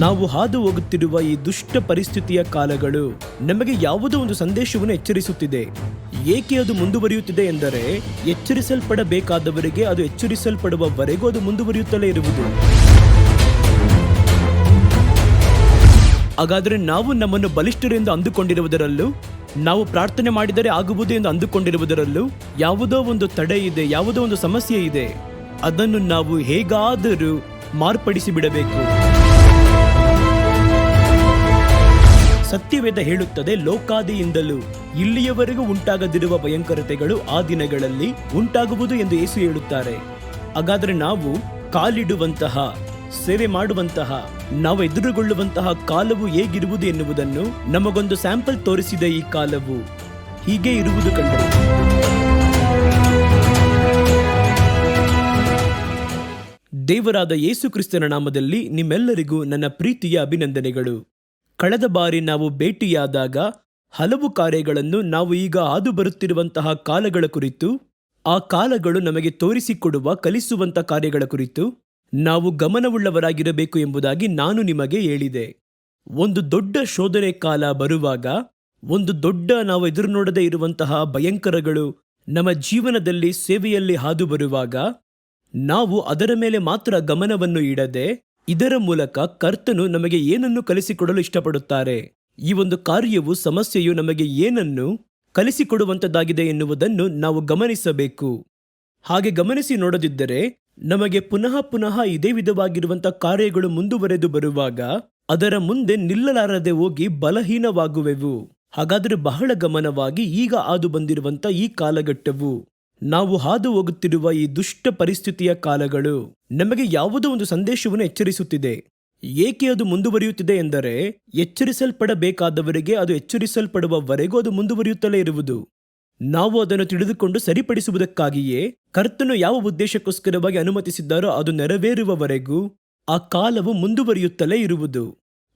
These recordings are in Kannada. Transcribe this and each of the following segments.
ನಾವು ಹಾದು ಹೋಗುತ್ತಿರುವ ಈ ದುಷ್ಟ ಪರಿಸ್ಥಿತಿಯ ಕಾಲಗಳು ನಮಗೆ ಯಾವುದೋ ಒಂದು ಸಂದೇಶವನ್ನು ಎಚ್ಚರಿಸುತ್ತಿದೆ. ಏಕೆ ಅದು ಮುಂದುವರಿಯುತ್ತಿದೆ ಎಂದರೆ, ಎಚ್ಚರಿಸಲ್ಪಡಬೇಕಾದವರಿಗೆ ಅದು ಎಚ್ಚರಿಸಲ್ಪಡುವವರೆಗೂ ಅದು ಮುಂದುವರಿಯುತ್ತಲೇ ಇರುವುದು. ಹಾಗಾದರೆ ನಾವು ನಮ್ಮನ್ನು ಬಲಿಷ್ಠರೆಂದು ಅಂದುಕೊಂಡಿರುವುದರಲ್ಲೂ, ನಾವು ಪ್ರಾರ್ಥನೆ ಮಾಡಿದರೆ ಆಗುವುದು ಎಂದು ಅಂದುಕೊಂಡಿರುವುದರಲ್ಲೂ ಯಾವುದೋ ಒಂದು ತಡೆ ಇದೆ, ಯಾವುದೋ ಒಂದು ಸಮಸ್ಯೆ ಇದೆ. ಅದನ್ನು ನಾವು ಹೇಗಾದರೂ ಮಾರ್ಪಡಿಸಿ ಬಿಡಬೇಕು. ಸತ್ಯವೇದ ಹೇಳುತ್ತದೆ, ಲೋಕಾದಿಯಿಂದಲೂ ಇಲ್ಲಿಯವರೆಗೂ ಉಂಟಾಗದಿರುವ ಭಯಂಕರತೆಗಳು ಆ ದಿನಗಳಲ್ಲಿ ಉಂಟಾಗುವುದು ಎಂದು ಯೇಸು ಹೇಳುತ್ತಾರೆ. ಹಾಗಾದರೆ ನಾವು ಕಾಲಿಡುವಂತಹ, ಸೇವೆ ಮಾಡುವಂತಹ, ನಾವು ಎದುರುಗೊಳ್ಳುವಂತಹ ಕಾಲವು ಹೇಗಿರುವುದು ಎನ್ನುವುದನ್ನು ನಮಗೊಂದು ಸ್ಯಾಂಪಲ್ ತೋರಿಸಿದ ಈ ಕಾಲವು ಹೀಗೆ ಇರುವುದು ಕಂಡರು. ದೇವರಾದ ಯೇಸು ಕ್ರಿಸ್ತನ ನಾಮದಲ್ಲಿ ನಿಮ್ಮೆಲ್ಲರಿಗೂ ನನ್ನ ಪ್ರೀತಿಯ ಅಭಿನಂದನೆಗಳು. ಕಳೆದ ಬಾರಿ ನಾವು ಭೇಟಿಯಾದಾಗ ಹಲವು ಕಾರ್ಯಗಳನ್ನು ನಾವು ಈಗ ಹಾದು ಬರುತ್ತಿರುವಂತಹ ಕಾಲಗಳ ಕುರಿತು, ಆ ಕಾಲಗಳು ನಮಗೆ ತೋರಿಸಿಕೊಡುವ ಕಲಿಸುವಂತ ಕಾರ್ಯಗಳ ಕುರಿತು ನಾವು ಗಮನವುಳ್ಳವರಾಗಿರಬೇಕು ಎಂಬುದಾಗಿ ನಾನು ನಿಮಗೆ ಹೇಳಿದೆ. ಒಂದು ದೊಡ್ಡ ಶೋಧನೆ ಕಾಲ ಬರುವಾಗ, ಒಂದು ದೊಡ್ಡ ನಾವು ಎದುರು ನೋಡದೇ ಇರುವಂತಹ ಭಯಂಕರಗಳು ನಮ್ಮ ಜೀವನದಲ್ಲಿ ಸೇವೆಯಲ್ಲಿ ಹಾದು ಬರುವಾಗ, ನಾವು ಅದರ ಮೇಲೆ ಮಾತ್ರ ಗಮನವನ್ನು ಇಡದೆ ಇದರ ಮೂಲಕ ಕರ್ತನು ನಮಗೆ ಏನನ್ನು ಕಲಿಸಿಕೊಡಲು ಇಷ್ಟಪಡುತ್ತಾರೆ, ಈ ಒಂದು ಕಾರ್ಯವು, ಸಮಸ್ಯೆಯು ನಮಗೆ ಏನನ್ನು ಕಲಿಸಿಕೊಡುವಂಥದ್ದಾಗಿದೆ ಎನ್ನುವುದನ್ನು ನಾವು ಗಮನಿಸಬೇಕು. ಹಾಗೆ ಗಮನಿಸಿ ನೋಡದಿದ್ದರೆ ನಮಗೆ ಪುನಃ ಪುನಃ ಇದೇ ವಿಧವಾಗಿರುವಂಥ ಕಾರ್ಯಗಳು ಮುಂದುವರೆದು ಬರುವಾಗ ಅದರ ಮುಂದೆ ನಿಲ್ಲಲಾರದೆ ಹೋಗಿ ಬಲಹೀನವಾಗುವೆವು. ಹಾಗಾದರೆ ಬಹಳ ಗಮನವಾಗಿ ಈಗ ಹಾದು ಬಂದಿರುವಂಥ ಈ ಕಾಲಘಟ್ಟವು, ನಾವು ಹಾದು ಹೋಗುತ್ತಿರುವ ಈ ದುಷ್ಟ ಪರಿಸ್ಥಿತಿಯ ಕಾಲಗಳು ನಮಗೆ ಯಾವುದೋ ಒಂದು ಸಂದೇಶವನ್ನು ಎಚ್ಚರಿಸುತ್ತಿದೆ. ಏಕೆ ಅದು ಮುಂದುವರಿಯುತ್ತಿದೆ ಎಂದರೆ, ಎಚ್ಚರಿಸಲ್ಪಡಬೇಕಾದವರಿಗೆ ಅದು ಎಚ್ಚರಿಸಲ್ಪಡುವವರೆಗೂ ಅದು ಮುಂದುವರಿಯುತ್ತಲೇ ಇರುವುದು. ನಾವು ಅದನ್ನು ತಿಳಿದುಕೊಂಡು ಸರಿಪಡಿಸುವುದಕ್ಕಾಗಿಯೇ ಕರ್ತನು ಯಾವ ಉದ್ದೇಶಕ್ಕೋಸ್ಕರವಾಗಿ ಅನುಮತಿಸಿದ್ದಾರೋ ಅದು ನೆರವೇರುವವರೆಗೂ ಆ ಕಾಲವು ಮುಂದುವರಿಯುತ್ತಲೇ ಇರುವುದು.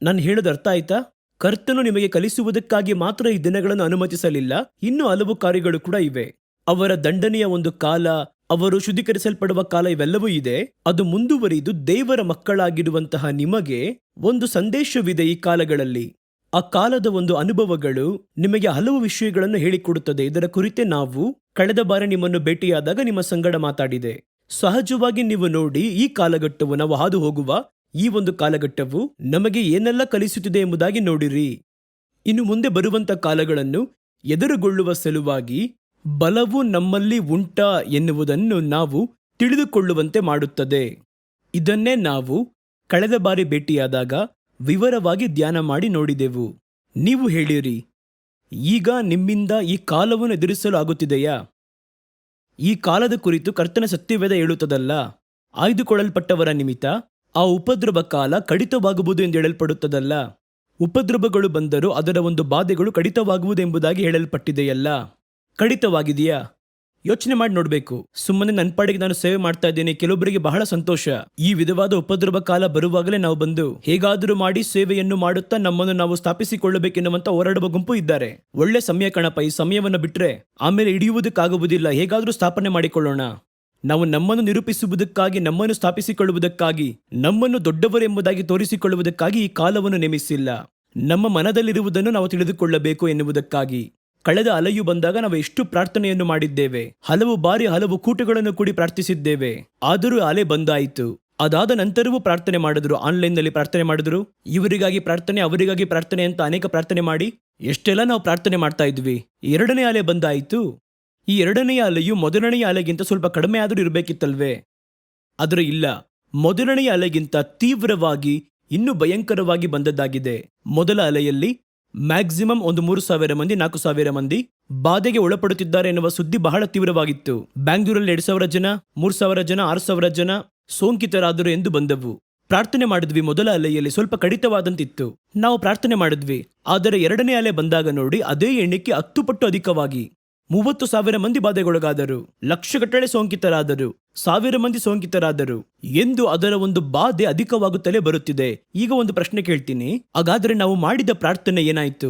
ನಾನು ಹೇಳೋದು ಅರ್ಥ ಆಯ್ತಾ? ಕರ್ತನು ನಿಮಗೆ ಕಲಿಸುವುದಕ್ಕಾಗಿ ಮಾತ್ರ ಈ ದಿನಗಳನ್ನು ಅನುಮತಿಸಲಿಲ್ಲ, ಇನ್ನೂ ಹಲವು ಕಾರ್ಯಗಳು ಕೂಡ ಇವೆ. ಅವರ ದಂಡನೆಯ ಒಂದು ಕಾಲ, ಅವರು ಶುದ್ಧೀಕರಿಸಲ್ಪಡುವ ಕಾಲ, ಇವೆಲ್ಲವೂ ಇದೆ. ಅದು ಮುಂದುವರಿದು ದೇವರ ಮಕ್ಕಳಾಗಿರುವಂತಹ ನಿಮಗೆ ಒಂದು ಸಂದೇಶವಿದೆ ಈ ಕಾಲಗಳಲ್ಲಿ. ಆ ಕಾಲದ ಒಂದು ಅನುಭವಗಳು ನಿಮಗೆ ಹಲವು ವಿಷಯಗಳನ್ನು ಹೇಳಿಕೊಡುತ್ತದೆ. ಇದರ ಕುರಿತೇ ನಾವು ಕಳೆದ ಬಾರಿ ನಿಮ್ಮನ್ನು ಭೇಟಿಯಾದಾಗ ನಿಮ್ಮ ಸಂಗಡ ಮಾತಾಡಿದೆ. ಸಹಜವಾಗಿ ನೀವು ನೋಡಿ, ಈ ಕಾಲಘಟ್ಟವು, ನಾವು ಹಾದು ಹೋಗುವ ಈ ಒಂದು ಕಾಲಘಟ್ಟವು ನಮಗೆ ಏನೆಲ್ಲ ಕಲಿಸುತ್ತಿದೆ ಎಂಬುದಾಗಿ ನೋಡಿರಿ. ಇನ್ನು ಮುಂದೆ ಬರುವಂತ ಕಾಲಗಳನ್ನು ಎದುರುಗೊಳ್ಳುವ ಸಲುವಾಗಿ ಬಲವು ನಮ್ಮಲ್ಲಿ ಉಂಟಾ ಎನ್ನುವುದನ್ನು ನಾವು ತಿಳಿದುಕೊಳ್ಳುವಂತೆ ಮಾಡುತ್ತದೆ. ಇದನ್ನೇ ನಾವು ಕಳೆದ ಬಾರಿ ಭೇಟಿಯಾದಾಗ ವಿವರವಾಗಿ ಧ್ಯಾನ ಮಾಡಿ ನೋಡಿದೆವು. ನೀವು ಹೇಳಿರಿ, ಈಗ ನಿಮ್ಮಿಂದ ಈ ಕಾಲವನ್ನು ಎದುರಿಸಲು ಆಗುತ್ತಿದೆಯಾ? ಈ ಕಾಲದ ಕುರಿತು ಕರ್ತನ ಸತ್ಯವೇದ ಹೇಳುತ್ತದಲ್ಲ, ಆಯ್ದುಕೊಳ್ಳಲ್ಪಟ್ಟವರ ನಿಮಿತ್ತ ಆ ಉಪದ್ರವ ಕಾಲ ಕಡಿತವಾಗುವುದು ಎಂದು ಹೇಳಲ್ಪಡುತ್ತದಲ್ಲ. ಉಪದ್ರವಗಳು ಬಂದರೂ ಅದರ ಒಂದು ಬಾಧೆಗಳು ಕಡಿತವಾಗುವುದೆಂಬುದಾಗಿ ಹೇಳಲ್ಪಟ್ಟಿದೆಯಲ್ಲ. ಕಡಿತವಾಗಿದೆಯಾ? ಯೋಚನೆ ಮಾಡಿ ನೋಡಬೇಕು. ಸುಮ್ಮನೆ ನನ್ನ ಪಾಡಿಗೆ ನಾನು ಸೇವೆ ಮಾಡ್ತಾ ಇದ್ದೇನೆ, ಕೆಲವೊಬ್ಬರಿಗೆ ಬಹಳ ಸಂತೋಷ. ಈ ವಿಧವಾದ ಉಪದ್ರವ ಕಾಲ ಬರುವಾಗಲೇ ನಾವು ಬಂದು ಹೇಗಾದರೂ ಮಾಡಿ ಸೇವೆಯನ್ನು ಮಾಡುತ್ತಾ ನಮ್ಮನ್ನು ನಾವು ಸ್ಥಾಪಿಸಿಕೊಳ್ಳಬೇಕೆನ್ನುವಂತ ಹೋರಾಡುವ ಗುಂಪು ಇದ್ದಾರೆ. ಒಳ್ಳೆ ಸಮಯ ಕಣಪ್ಪ, ಈ ಸಮಯವನ್ನು ಬಿಟ್ರೆ ಆಮೇಲೆ ಹಿಡಿಯುವುದಕ್ಕಾಗುವುದಿಲ್ಲ, ಹೇಗಾದರೂ ಸ್ಥಾಪನೆ ಮಾಡಿಕೊಳ್ಳೋಣ. ನಾವು ನಮ್ಮನ್ನು ನಿರೂಪಿಸುವುದಕ್ಕಾಗಿ, ನಮ್ಮನ್ನು ಸ್ಥಾಪಿಸಿಕೊಳ್ಳುವುದಕ್ಕಾಗಿ, ನಮ್ಮನ್ನು ದೊಡ್ಡವರು ಎಂಬುದಾಗಿ ತೋರಿಸಿಕೊಳ್ಳುವುದಕ್ಕಾಗಿ ಈ ಕಾಲವನ್ನು ನೇಮಿಸಿಲ್ಲ. ನಮ್ಮ ಮನದಲ್ಲಿರುವುದನ್ನು ನಾವು ತಿಳಿದುಕೊಳ್ಳಬೇಕು ಎನ್ನುವುದಕ್ಕಾಗಿ. ಕಳೆದ ಅಲೆಯು ಬಂದಾಗ ನಾವು ಎಷ್ಟು ಪ್ರಾರ್ಥನೆಯನ್ನು ಮಾಡಿದ್ದೇವೆ, ಹಲವು ಬಾರಿ ಹಲವು ಕೂಟಗಳನ್ನು ಕೂಡಿ ಪ್ರಾರ್ಥಿಸಿದ್ದೇವೆ. ಆದರೂ ಅಲೆ ಬಂದಾಯಿತು. ಅದಾದ ನಂತರವೂ ಪ್ರಾರ್ಥನೆ ಮಾಡಿದ್ರು, ಆನ್ಲೈನ್ನಲ್ಲಿ ಪ್ರಾರ್ಥನೆ ಮಾಡಿದ್ರು, ಇವರಿಗಾಗಿ ಪ್ರಾರ್ಥನೆ, ಅವರಿಗಾಗಿ ಪ್ರಾರ್ಥನೆ ಅಂತ ಅನೇಕ ಪ್ರಾರ್ಥನೆ ಮಾಡಿ ಎಷ್ಟೆಲ್ಲ ನಾವು ಪ್ರಾರ್ಥನೆ ಮಾಡ್ತಾ ಇದ್ವಿ. ಎರಡನೇ ಅಲೆ ಬಂದಾಯಿತು. ಈ ಎರಡನೆಯ ಅಲೆಯು ಮೊದಲನೆಯ ಅಲೆಗಿಂತ ಸ್ವಲ್ಪ ಕಡಿಮೆ ಆದರೂ ಇರಬೇಕಿತ್ತಲ್ವೇ? ಆದರೆ ಇಲ್ಲ, ಮೊದಲನೆಯ ಅಲೆಗಿಂತ ತೀವ್ರವಾಗಿ, ಇನ್ನೂ ಭಯಂಕರವಾಗಿ ಬಂದದ್ದಾಗಿದೆ. ಮೊದಲ ಅಲೆಯಲ್ಲಿ ಮ್ಯಾಕ್ಸಿಮಮ್ ಒಂದು 3,000 ಮಂದಿ, 4,000 ಮಂದಿ ಬಾಧೆಗೆ ಒಳಪಡುತ್ತಿದ್ದಾರೆ ಎನ್ನುವ ಸುದ್ದಿ ಬಹಳ ತೀವ್ರವಾಗಿತ್ತು. ಬ್ಯಾಂಗ್ಳೂರಲ್ಲಿ 2,000 ಜನ, 3,000 ಜನ, 6,000 ಜನ ಸೋಂಕಿತರಾದರು ಎಂದು ಬಂದವು. ಪ್ರಾರ್ಥನೆ ಮಾಡಿದ್ವಿ. ಮೊದಲ ಅಲೆಯಲ್ಲಿ ಸ್ವಲ್ಪ ಕಡಿತವಾದಂತಿತ್ತು, ನಾವು ಪ್ರಾರ್ಥನೆ ಮಾಡಿದ್ವಿ. ಆದರೆ ಎರಡನೇ ಅಲೆ ಬಂದಾಗ ನೋಡಿ, ಅದೇ ಎಣ್ಣಿಕೆ 10 ಪಟ್ಟು ಅಧಿಕವಾಗಿ 30,000 ಮಂದಿ ಬಾಧೆಗೊಳಗಾದರು, ಲಕ್ಷಗಟ್ಟಲೆ ಸೋಂಕಿತರಾದರು, 1,000 ಮಂದಿ ಸೋಂಕಿತರಾದರು ಎಂದು ಅದರ ಒಂದು ಬಾಧೆ ಅಧಿಕವಾಗುತ್ತಲೇ ಬರುತ್ತಿದೆ. ಈಗ ಒಂದು ಪ್ರಶ್ನೆ ಕೇಳ್ತೀನಿ, ಹಾಗಾದ್ರೆ ನಾವು ಮಾಡಿದ ಪ್ರಾರ್ಥನೆ ಏನಾಯ್ತು?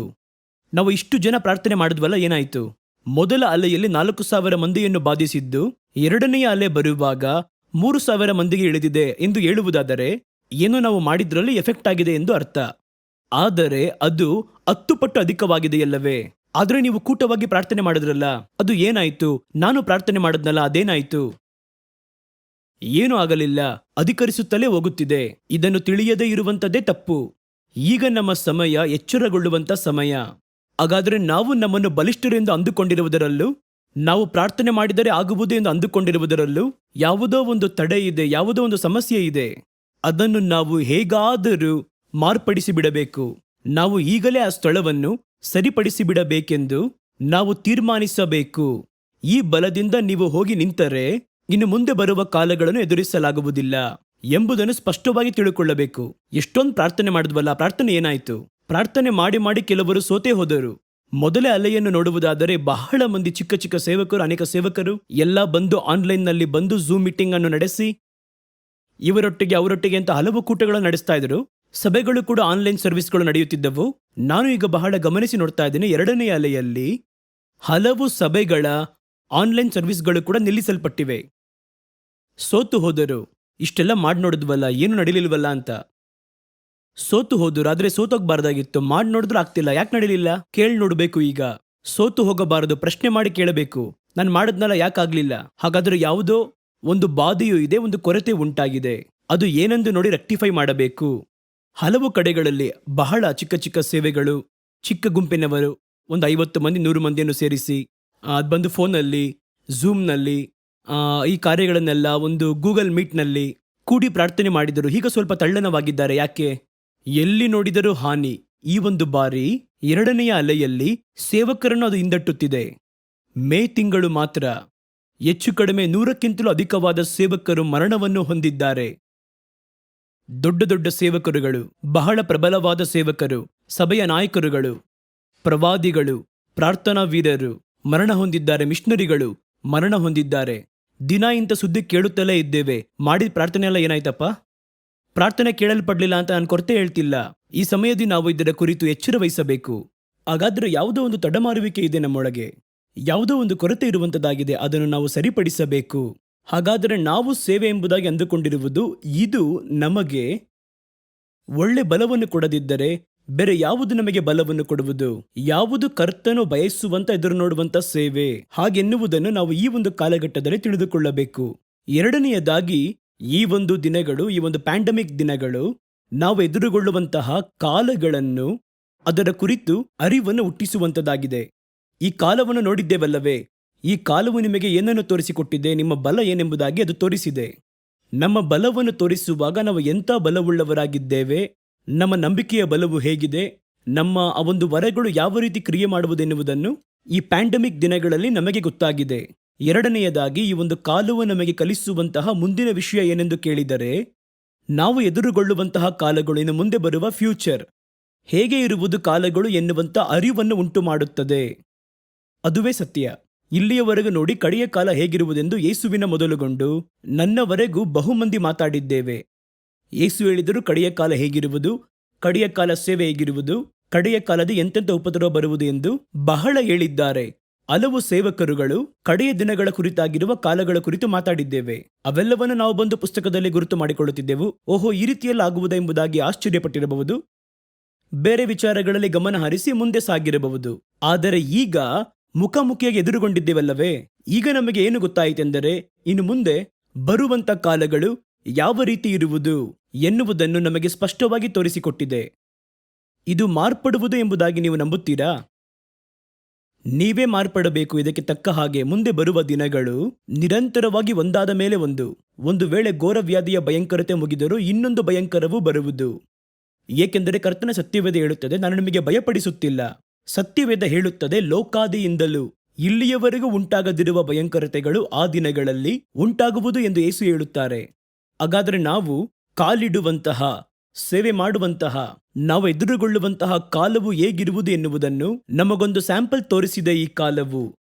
ನಾವು ಇಷ್ಟು ಜನ ಪ್ರಾರ್ಥನೆ ಮಾಡಿದ್ವಲ್ಲ, ಏನಾಯ್ತು? ಮೊದಲ ಅಲೆಯಲ್ಲಿ 4,000 ಮಂದಿಯನ್ನು ಬಾಧಿಸಿದ್ದು ಎರಡನೆಯ ಅಲೆ ಬರುವಾಗ 3,000 ಮಂದಿಗೆ ಇಳಿದಿದೆ ಎಂದು ಹೇಳುವುದಾದರೆ, ಏನೋ ನಾವು ಮಾಡಿದ್ರಲ್ಲಿ ಎಫೆಕ್ಟ್ ಆಗಿದೆ ಎಂದು ಅರ್ಥ. ಆದರೆ ಅದು 10 ಪಟ್ಟು ಅಧಿಕವಾಗಿದೆಯಲ್ಲವೇ? ಆದ್ರೆ ನೀವು ಕೂಟವಾಗಿ ಪ್ರಾರ್ಥನೆ ಮಾಡಿದ್ರಲ್ಲ, ಅದು ಏನಾಯ್ತು? ನಾನು ಪ್ರಾರ್ಥನೆ ಮಾಡಿದ್ನಲ್ಲ, ಅದೇನಾಯ್ತು? ಏನೂ ಆಗಲಿಲ್ಲ. ಅಧಿಕರಿಸುತ್ತಲೇ ಹೋಗುತ್ತಿದೆ. ಇದನ್ನು ತಿಳಿಯದೇ ಇರುವಂತದ್ದೇ ತಪ್ಪು. ಈಗ ನಮ್ಮ ಸಮಯ ಎಚ್ಚರಗೊಳ್ಳುವಂತ ಸಮಯ. ಹಾಗಾದ್ರೆ ನಾವು ನಮ್ಮನ್ನು ಬಲಿಷ್ಠರು ಎಂದು ಅಂದುಕೊಂಡಿರುವುದರಲ್ಲೂ, ನಾವು ಪ್ರಾರ್ಥನೆ ಮಾಡಿದರೆ ಆಗುವುದು ಎಂದು ಅಂದುಕೊಂಡಿರುವುದರಲ್ಲೂ ಯಾವುದೋ ಒಂದು ತಡೆ ಇದೆ, ಯಾವುದೋ ಒಂದು ಸಮಸ್ಯೆ ಇದೆ. ಅದನ್ನು ನಾವು ಹೇಗಾದರೂ ಮಾರ್ಪಡಿಸಿ ಬಿಡಬೇಕು. ನಾವು ಈಗಲೇ ಆ ಸ್ಥಳವನ್ನು ಸರಿಪಡಿಸಿ ಬಿಡಬೇಕೆಂದು ನಾವು ತೀರ್ಮಾನಿಸಬೇಕು. ಈ ಬಲದಿಂದ ನೀವು ಹೋಗಿ ನಿಂತರೆ ಇನ್ನು ಮುಂದೆ ಬರುವ ಕಾಲಗಳನ್ನು ಎದುರಿಸಲಾಗುವುದಿಲ್ಲ ಎಂಬುದನ್ನು ಸ್ಪಷ್ಟವಾಗಿ ತಿಳುಕೊಳ್ಳಬೇಕು. ಎಷ್ಟೊಂದು ಪ್ರಾರ್ಥನೆ ಮಾಡಿದ್ವಲ್ಲ, ಪ್ರಾರ್ಥನೆ ಏನಾಯ್ತು? ಪ್ರಾರ್ಥನೆ ಮಾಡಿ ಮಾಡಿ ಕೆಲವರು ಸೋತೇ ಹೋದರು. ಮೊದಲೇ ಅಲೆಯನ್ನು ನೋಡುವುದಾದರೆ ಬಹಳ ಮಂದಿ ಚಿಕ್ಕ ಚಿಕ್ಕ ಸೇವಕರು, ಅನೇಕ ಸೇವಕರು ಎಲ್ಲ ಬಂದು ಆನ್ಲೈನ್ನಲ್ಲಿ ಬಂದು ಝೂಮ್ ಮೀಟಿಂಗ್ ಅನ್ನು ನಡೆಸಿ ಇವರೊಟ್ಟಿಗೆ ಅವರೊಟ್ಟಿಗೆ ಅಂತ ಹಲವು ಕೂಟಗಳನ್ನು ನಡೆಸ್ತಾ ಇದ್ರು. ಸಭೆಗಳು ಕೂಡ ಆನ್ಲೈನ್ ಸರ್ವಿಸ್ಗಳು ನಡೆಯುತ್ತಿದ್ದವು. ನಾನು ಈಗ ಬಹಳ ಗಮನಿಸಿ ನೋಡ್ತಾ ಇದ್ದೀನಿ, 2ನೇ ಅಲೆಯಲ್ಲಿ ಹಲವು ಸಭೆಗಳ ಆನ್ಲೈನ್ ಸರ್ವಿಸ್ಗಳು ಕೂಡ ನಿಲ್ಲಿಸಲ್ಪಟ್ಟಿವೆ. ಸೋತು ಹೋದರು. ಇಷ್ಟೆಲ್ಲ ಮಾಡಿ ನೋಡಿದ್ವಲ್ಲ, ಏನು ನಡೀಲಿಲ್ವಲ್ಲ ಅಂತ ಸೋತು ಹೋದರು. ಆದ್ರೆ ಸೋತೋಗ್ಬಾರ್ದಾಗಿತ್ತು. ಮಾಡಿ ನೋಡಿದ್ರು ಆಗ್ತಿಲ್ಲ. ಯಾಕೆ ನಡೀಲಿಲ್ಲ? ಕೇಳಿ ನೋಡ್ಬೇಕು. ಈಗ ಸೋತು ಹೋಗಬಾರದು, ಪ್ರಶ್ನೆ ಮಾಡಿ ಕೇಳಬೇಕು. ನಾನು ಮಾಡಿದ್ನಲ್ಲ, ಯಾಕಾಗ್ಲಿಲ್ಲ? ಹಾಗಾದ್ರೆ ಯಾವುದೋ ಒಂದು ಬಾಧೆಯೂ ಇದೆ, ಒಂದು ಕೊರತೆ ಉಂಟಾಗಿದೆ. ಅದು ಏನೆಂದು ನೋಡಿ ರೆಕ್ಟಿಫೈ ಮಾಡಬೇಕು. ಹಲವು ಕಡೆಗಳಲ್ಲಿ ಬಹಳ ಚಿಕ್ಕ ಚಿಕ್ಕ ಸೇವೆಗಳು, ಚಿಕ್ಕ ಗುಂಪಿನವರು ಒಂದು 50 ಮಂದಿ 100 ಮಂದಿಯನ್ನು ಸೇರಿಸಿ ಅದು ಬಂದು ಫೋನಲ್ಲಿ, ಝೂಮ್ನಲ್ಲಿ ಈ ಕಾರ್ಯಗಳನ್ನೆಲ್ಲ ಒಂದು ಗೂಗಲ್ ಮೀಟ್ನಲ್ಲಿ ಕೂಡಿ ಪ್ರಾರ್ಥನೆ ಮಾಡಿದರು. ಈಗ ಸ್ವಲ್ಪ ತಳ್ಳನವಾಗಿದ್ದಾರೆ. ಯಾಕೆ? ಎಲ್ಲಿ ನೋಡಿದರೂ ಹಾನಿ. ಈ ಒಂದು ಬಾರಿ 2ನೇ ಅಲೆಯಲ್ಲಿ ಸೇವಕರನ್ನು ಅದು ಹಿಂದಟ್ಟುತ್ತಿದೆ. ಮೇ ತಿಂಗಳು ಮಾತ್ರ ಹೆಚ್ಚು ಕಡಿಮೆ 100ಕ್ಕಿಂತಲೂ ಅಧಿಕವಾದ ಸೇವಕರು ಮರಣವನ್ನು ಹೊಂದಿದ್ದಾರೆ. ದೊಡ್ಡ ದೊಡ್ಡ ಸೇವಕರುಗಳು, ಬಹಳ ಪ್ರಬಲವಾದ ಸೇವಕರು, ಸಭೆಯ ನಾಯಕರುಗಳು, ಪ್ರವಾದಿಗಳು, ಪ್ರಾರ್ಥನಾ ವೀರರು ಮರಣ ಹೊಂದಿದ್ದಾರೆ. ಮಿಷನರಿಗಳು ಮರಣ ಹೊಂದಿದ್ದಾರೆ. ದಿನ ಇಂಥ ಸುದ್ದಿ ಕೇಳುತ್ತಲೇ ಇದ್ದೇವೆ. ಮಾಡಿದ ಪ್ರಾರ್ಥನೆ ಎಲ್ಲ ಏನಾಯ್ತಪ್ಪ? ಪ್ರಾರ್ಥನೆ ಕೇಳಲ್ಪಡ್ಲಿಲ್ಲ ಅಂತ ನಾನು ಕೊರತೆ ಹೇಳ್ತಿಲ್ಲ. ಈ ಸಮಯದಲ್ಲಿ ನಾವು ಇದರ ಕುರಿತು ಎಚ್ಚರ ವಹಿಸಬೇಕು. ಹಾಗಾದ್ರೆ ಯಾವುದೋ ಒಂದು ತಡಮಾರುವಿಕೆ ಇದೆ ನಮ್ಮೊಳಗೆ, ಯಾವುದೋ ಒಂದು ಕೊರತೆ ಇರುವಂತದ್ದಾಗಿದೆ. ಅದನ್ನು ನಾವು ಸರಿಪಡಿಸಬೇಕು. ಹಾಗಾದರೆ ನಾವು ಸೇವೆ ಎಂಬುದಾಗಿ ಅಂದುಕೊಂಡಿರುವುದು ಇದು ನಮಗೆ ಒಳ್ಳೆ ಬಲವನ್ನು ಕೊಡದಿದ್ದರೆ ಬೇರೆ ಯಾವುದು ನಮಗೆ ಬಲವನ್ನು ಕೊಡುವುದು? ಯಾವುದು ಕರ್ತನು ಬಯಸುವಂತ ಎದುರು ನೋಡುವಂತ ಸೇವೆ? ಹಾಗೆನ್ನುವುದನ್ನು ನಾವು ಈ ಒಂದು ಕಾಲಘಟ್ಟದಲ್ಲಿ ತಿಳಿದುಕೊಳ್ಳಬೇಕು. 2ನೇಯದಾಗಿ, ಈ ಒಂದು ದಿನಗಳು, ಈ ಒಂದು ಪ್ಯಾಂಡಮಿಕ್ ದಿನಗಳು ನಾವು ಎದುರುಗೊಳ್ಳುವಂತಹ ಕಾಲಗಳನ್ನು, ಅದರ ಕುರಿತು ಅರಿವನ್ನು ಹುಟ್ಟಿಸುವಂತದ್ದಾಗಿದೆ. ಈ ಕಾಲವನ್ನು ನೋಡಿದ್ದೇವಲ್ಲವೇ? ಈ ಕಾಲವು ನಿಮಗೆ ಏನನ್ನು ತೋರಿಸಿಕೊಟ್ಟಿದೆ? ನಿಮ್ಮ ಬಲ ಏನೆಂಬುದಾಗಿ ಅದು ತೋರಿಸಿದೆ. ನಮ್ಮ ಬಲವನ್ನು ತೋರಿಸುವಾಗ ನಾವು ಎಂಥ ಬಲವುಳ್ಳವರಾಗಿದ್ದೇವೆ, ನಮ್ಮ ನಂಬಿಕೆಯ ಬಲವು ಹೇಗಿದೆ, ನಮ್ಮ ಆ ಒಂದು ವರಗಳು ಯಾವ ರೀತಿ ಕ್ರಿಯೆ ಮಾಡುವುದೆನ್ನುವುದನ್ನು ಈ ಪ್ಯಾಂಡಮಿಕ್ ದಿನಗಳಲ್ಲಿ ನಮಗೆ ಗೊತ್ತಾಗಿದೆ. 2ನೇಯದಾಗಿ, ಈ ಒಂದು ಕಾಲವು ನಮಗೆ ಕಲಿಸುವಂತಹ ಮುಂದಿನ ವಿಷಯ ಏನೆಂದು ಕೇಳಿದರೆ, ನಾವು ಎದುರುಗೊಳ್ಳುವಂತಹ ಕಾಲಗಳು, ಇನ್ನು ಮುಂದೆ ಬರುವ ಫ್ಯೂಚರ್ ಹೇಗೆ ಇರುವುದು ಕಾಲಗಳು ಎನ್ನುವಂಥ ಅರಿವನ್ನು ಉಂಟು ಮಾಡುತ್ತದೆ. ಅದುವೇ ಸತ್ಯ. ಇಲ್ಲಿಯವರೆಗೂ ನೋಡಿ ಕಡೆಯ ಕಾಲ ಹೇಗಿರುವುದೆಂದು ಯೇಸುವಿನ ಮೊದಲುಗೊಂಡು ನನ್ನವರೆಗೂ ಬಹುಮಂದಿ ಮಾತಾಡಿದ್ದೇವೆ. ಯೇಸು ಹೇಳಿದರು ಕಡೆಯ ಕಾಲ ಹೇಗಿರುವುದು, ಕಡೆಯ ಕಾಲ ಸೇವೆ ಹೇಗಿರುವುದು, ಕಡೆಯ ಕಾಲದ ಎಂತೆಂಥ ಉಪದ್ರವ ಬರುವುದು ಎಂದು ಬಹಳ ಹೇಳಿದ್ದಾರೆ. ಹಲವು ಸೇವಕರುಗಳು ಕಡೆಯ ದಿನಗಳ ಕುರಿತಾಗಿರುವ ಕಾಲಗಳ ಕುರಿತು ಮಾತಾಡಿದ್ದೇವೆ. ಅವೆಲ್ಲವನ್ನು ನಾವು ಬಂದು ಪುಸ್ತಕದಲ್ಲಿ ಗುರುತು ಮಾಡಿಕೊಳ್ಳುತ್ತಿದ್ದೆವು. ಓಹೋ, ಈ ರೀತಿಯಲ್ಲಿ ಆಗುವುದಾ ಎಂಬುದಾಗಿ ಆಶ್ಚರ್ಯಪಟ್ಟಿರಬಹುದು. ಬೇರೆ ವಿಚಾರಗಳಲ್ಲಿ ಗಮನ ಹರಿಸಿ ಮುಂದೆ ಸಾಗಿರಬಹುದು. ಆದರೆ ಈಗ ಮುಖಾಮುಖಿಯಾಗಿ ಎದುರುಗೊಂಡಿದ್ದೇವಲ್ಲವೇ? ಈಗ ನಮಗೆ ಏನು ಗೊತ್ತಾಯಿತೆಂದರೆ, ಇನ್ನು ಮುಂದೆ ಬರುವಂತ ಕಾಲಗಳು ಯಾವ ರೀತಿ ಇರುವುದು ಎನ್ನುವುದನ್ನು ನಮಗೆ ಸ್ಪಷ್ಟವಾಗಿ ತೋರಿಸಿಕೊಟ್ಟಿದೆ. ಇದು ಮಾರ್ಪಡುವುದು ಎಂಬುದಾಗಿ ನೀವು ನಂಬುತ್ತೀರಾ? ನೀವೇ ಮಾರ್ಪಡಬೇಕು. ಇದಕ್ಕೆ ತಕ್ಕ ಹಾಗೆ ಮುಂದೆ ಬರುವ ದಿನಗಳು ನಿರಂತರವಾಗಿ ಒಂದಾದ ಮೇಲೆ ಒಂದು ವೇಳೆ ಘೋರ ವ್ಯಾಧಿಯ ಭಯಂಕರತೆ ಮುಗಿದರೂ ಇನ್ನೊಂದು ಭಯಂಕರವೂ ಬರುವುದು. ಏಕೆಂದರೆ ಕರ್ತನ ಸತ್ಯವೇದ ಹೇಳುತ್ತದೆ, ನಾನು ನಿಮಗೆ ಭಯಪಡಿಸುತ್ತಿಲ್ಲ. ಸತ್ಯವೇದ ಹೇಳುತ್ತದೆ, ಲೋಕಾದಿಯಿಂದಲೂ ಇಲ್ಲಿಯವರೆಗೂ ಉಂಟಾಗದಿರುವ ಭಯಂಕರತೆಗಳು ಆ ದಿನಗಳಲ್ಲಿ ಉಂಟಾಗುವುದು ಎಂದು ಯೇಸು ಹೇಳುತ್ತಾರೆ. ಹಾಗಾದರೆ ನಾವು ಕಾಲಿಡುವಂತಹ, ಸೇವೆ ಮಾಡುವಂತಹ, ನಾವು ಎದುರುಗೊಳ್ಳುವಂತಹ ಕಾಲವು ಹೇಗಿರುವುದು ಎನ್ನುವುದನ್ನು ನಮಗೊಂದು ಸ್ಯಾಂಪಲ್ ತೋರಿಸಿದೆ. ಈ ಕಾಲವು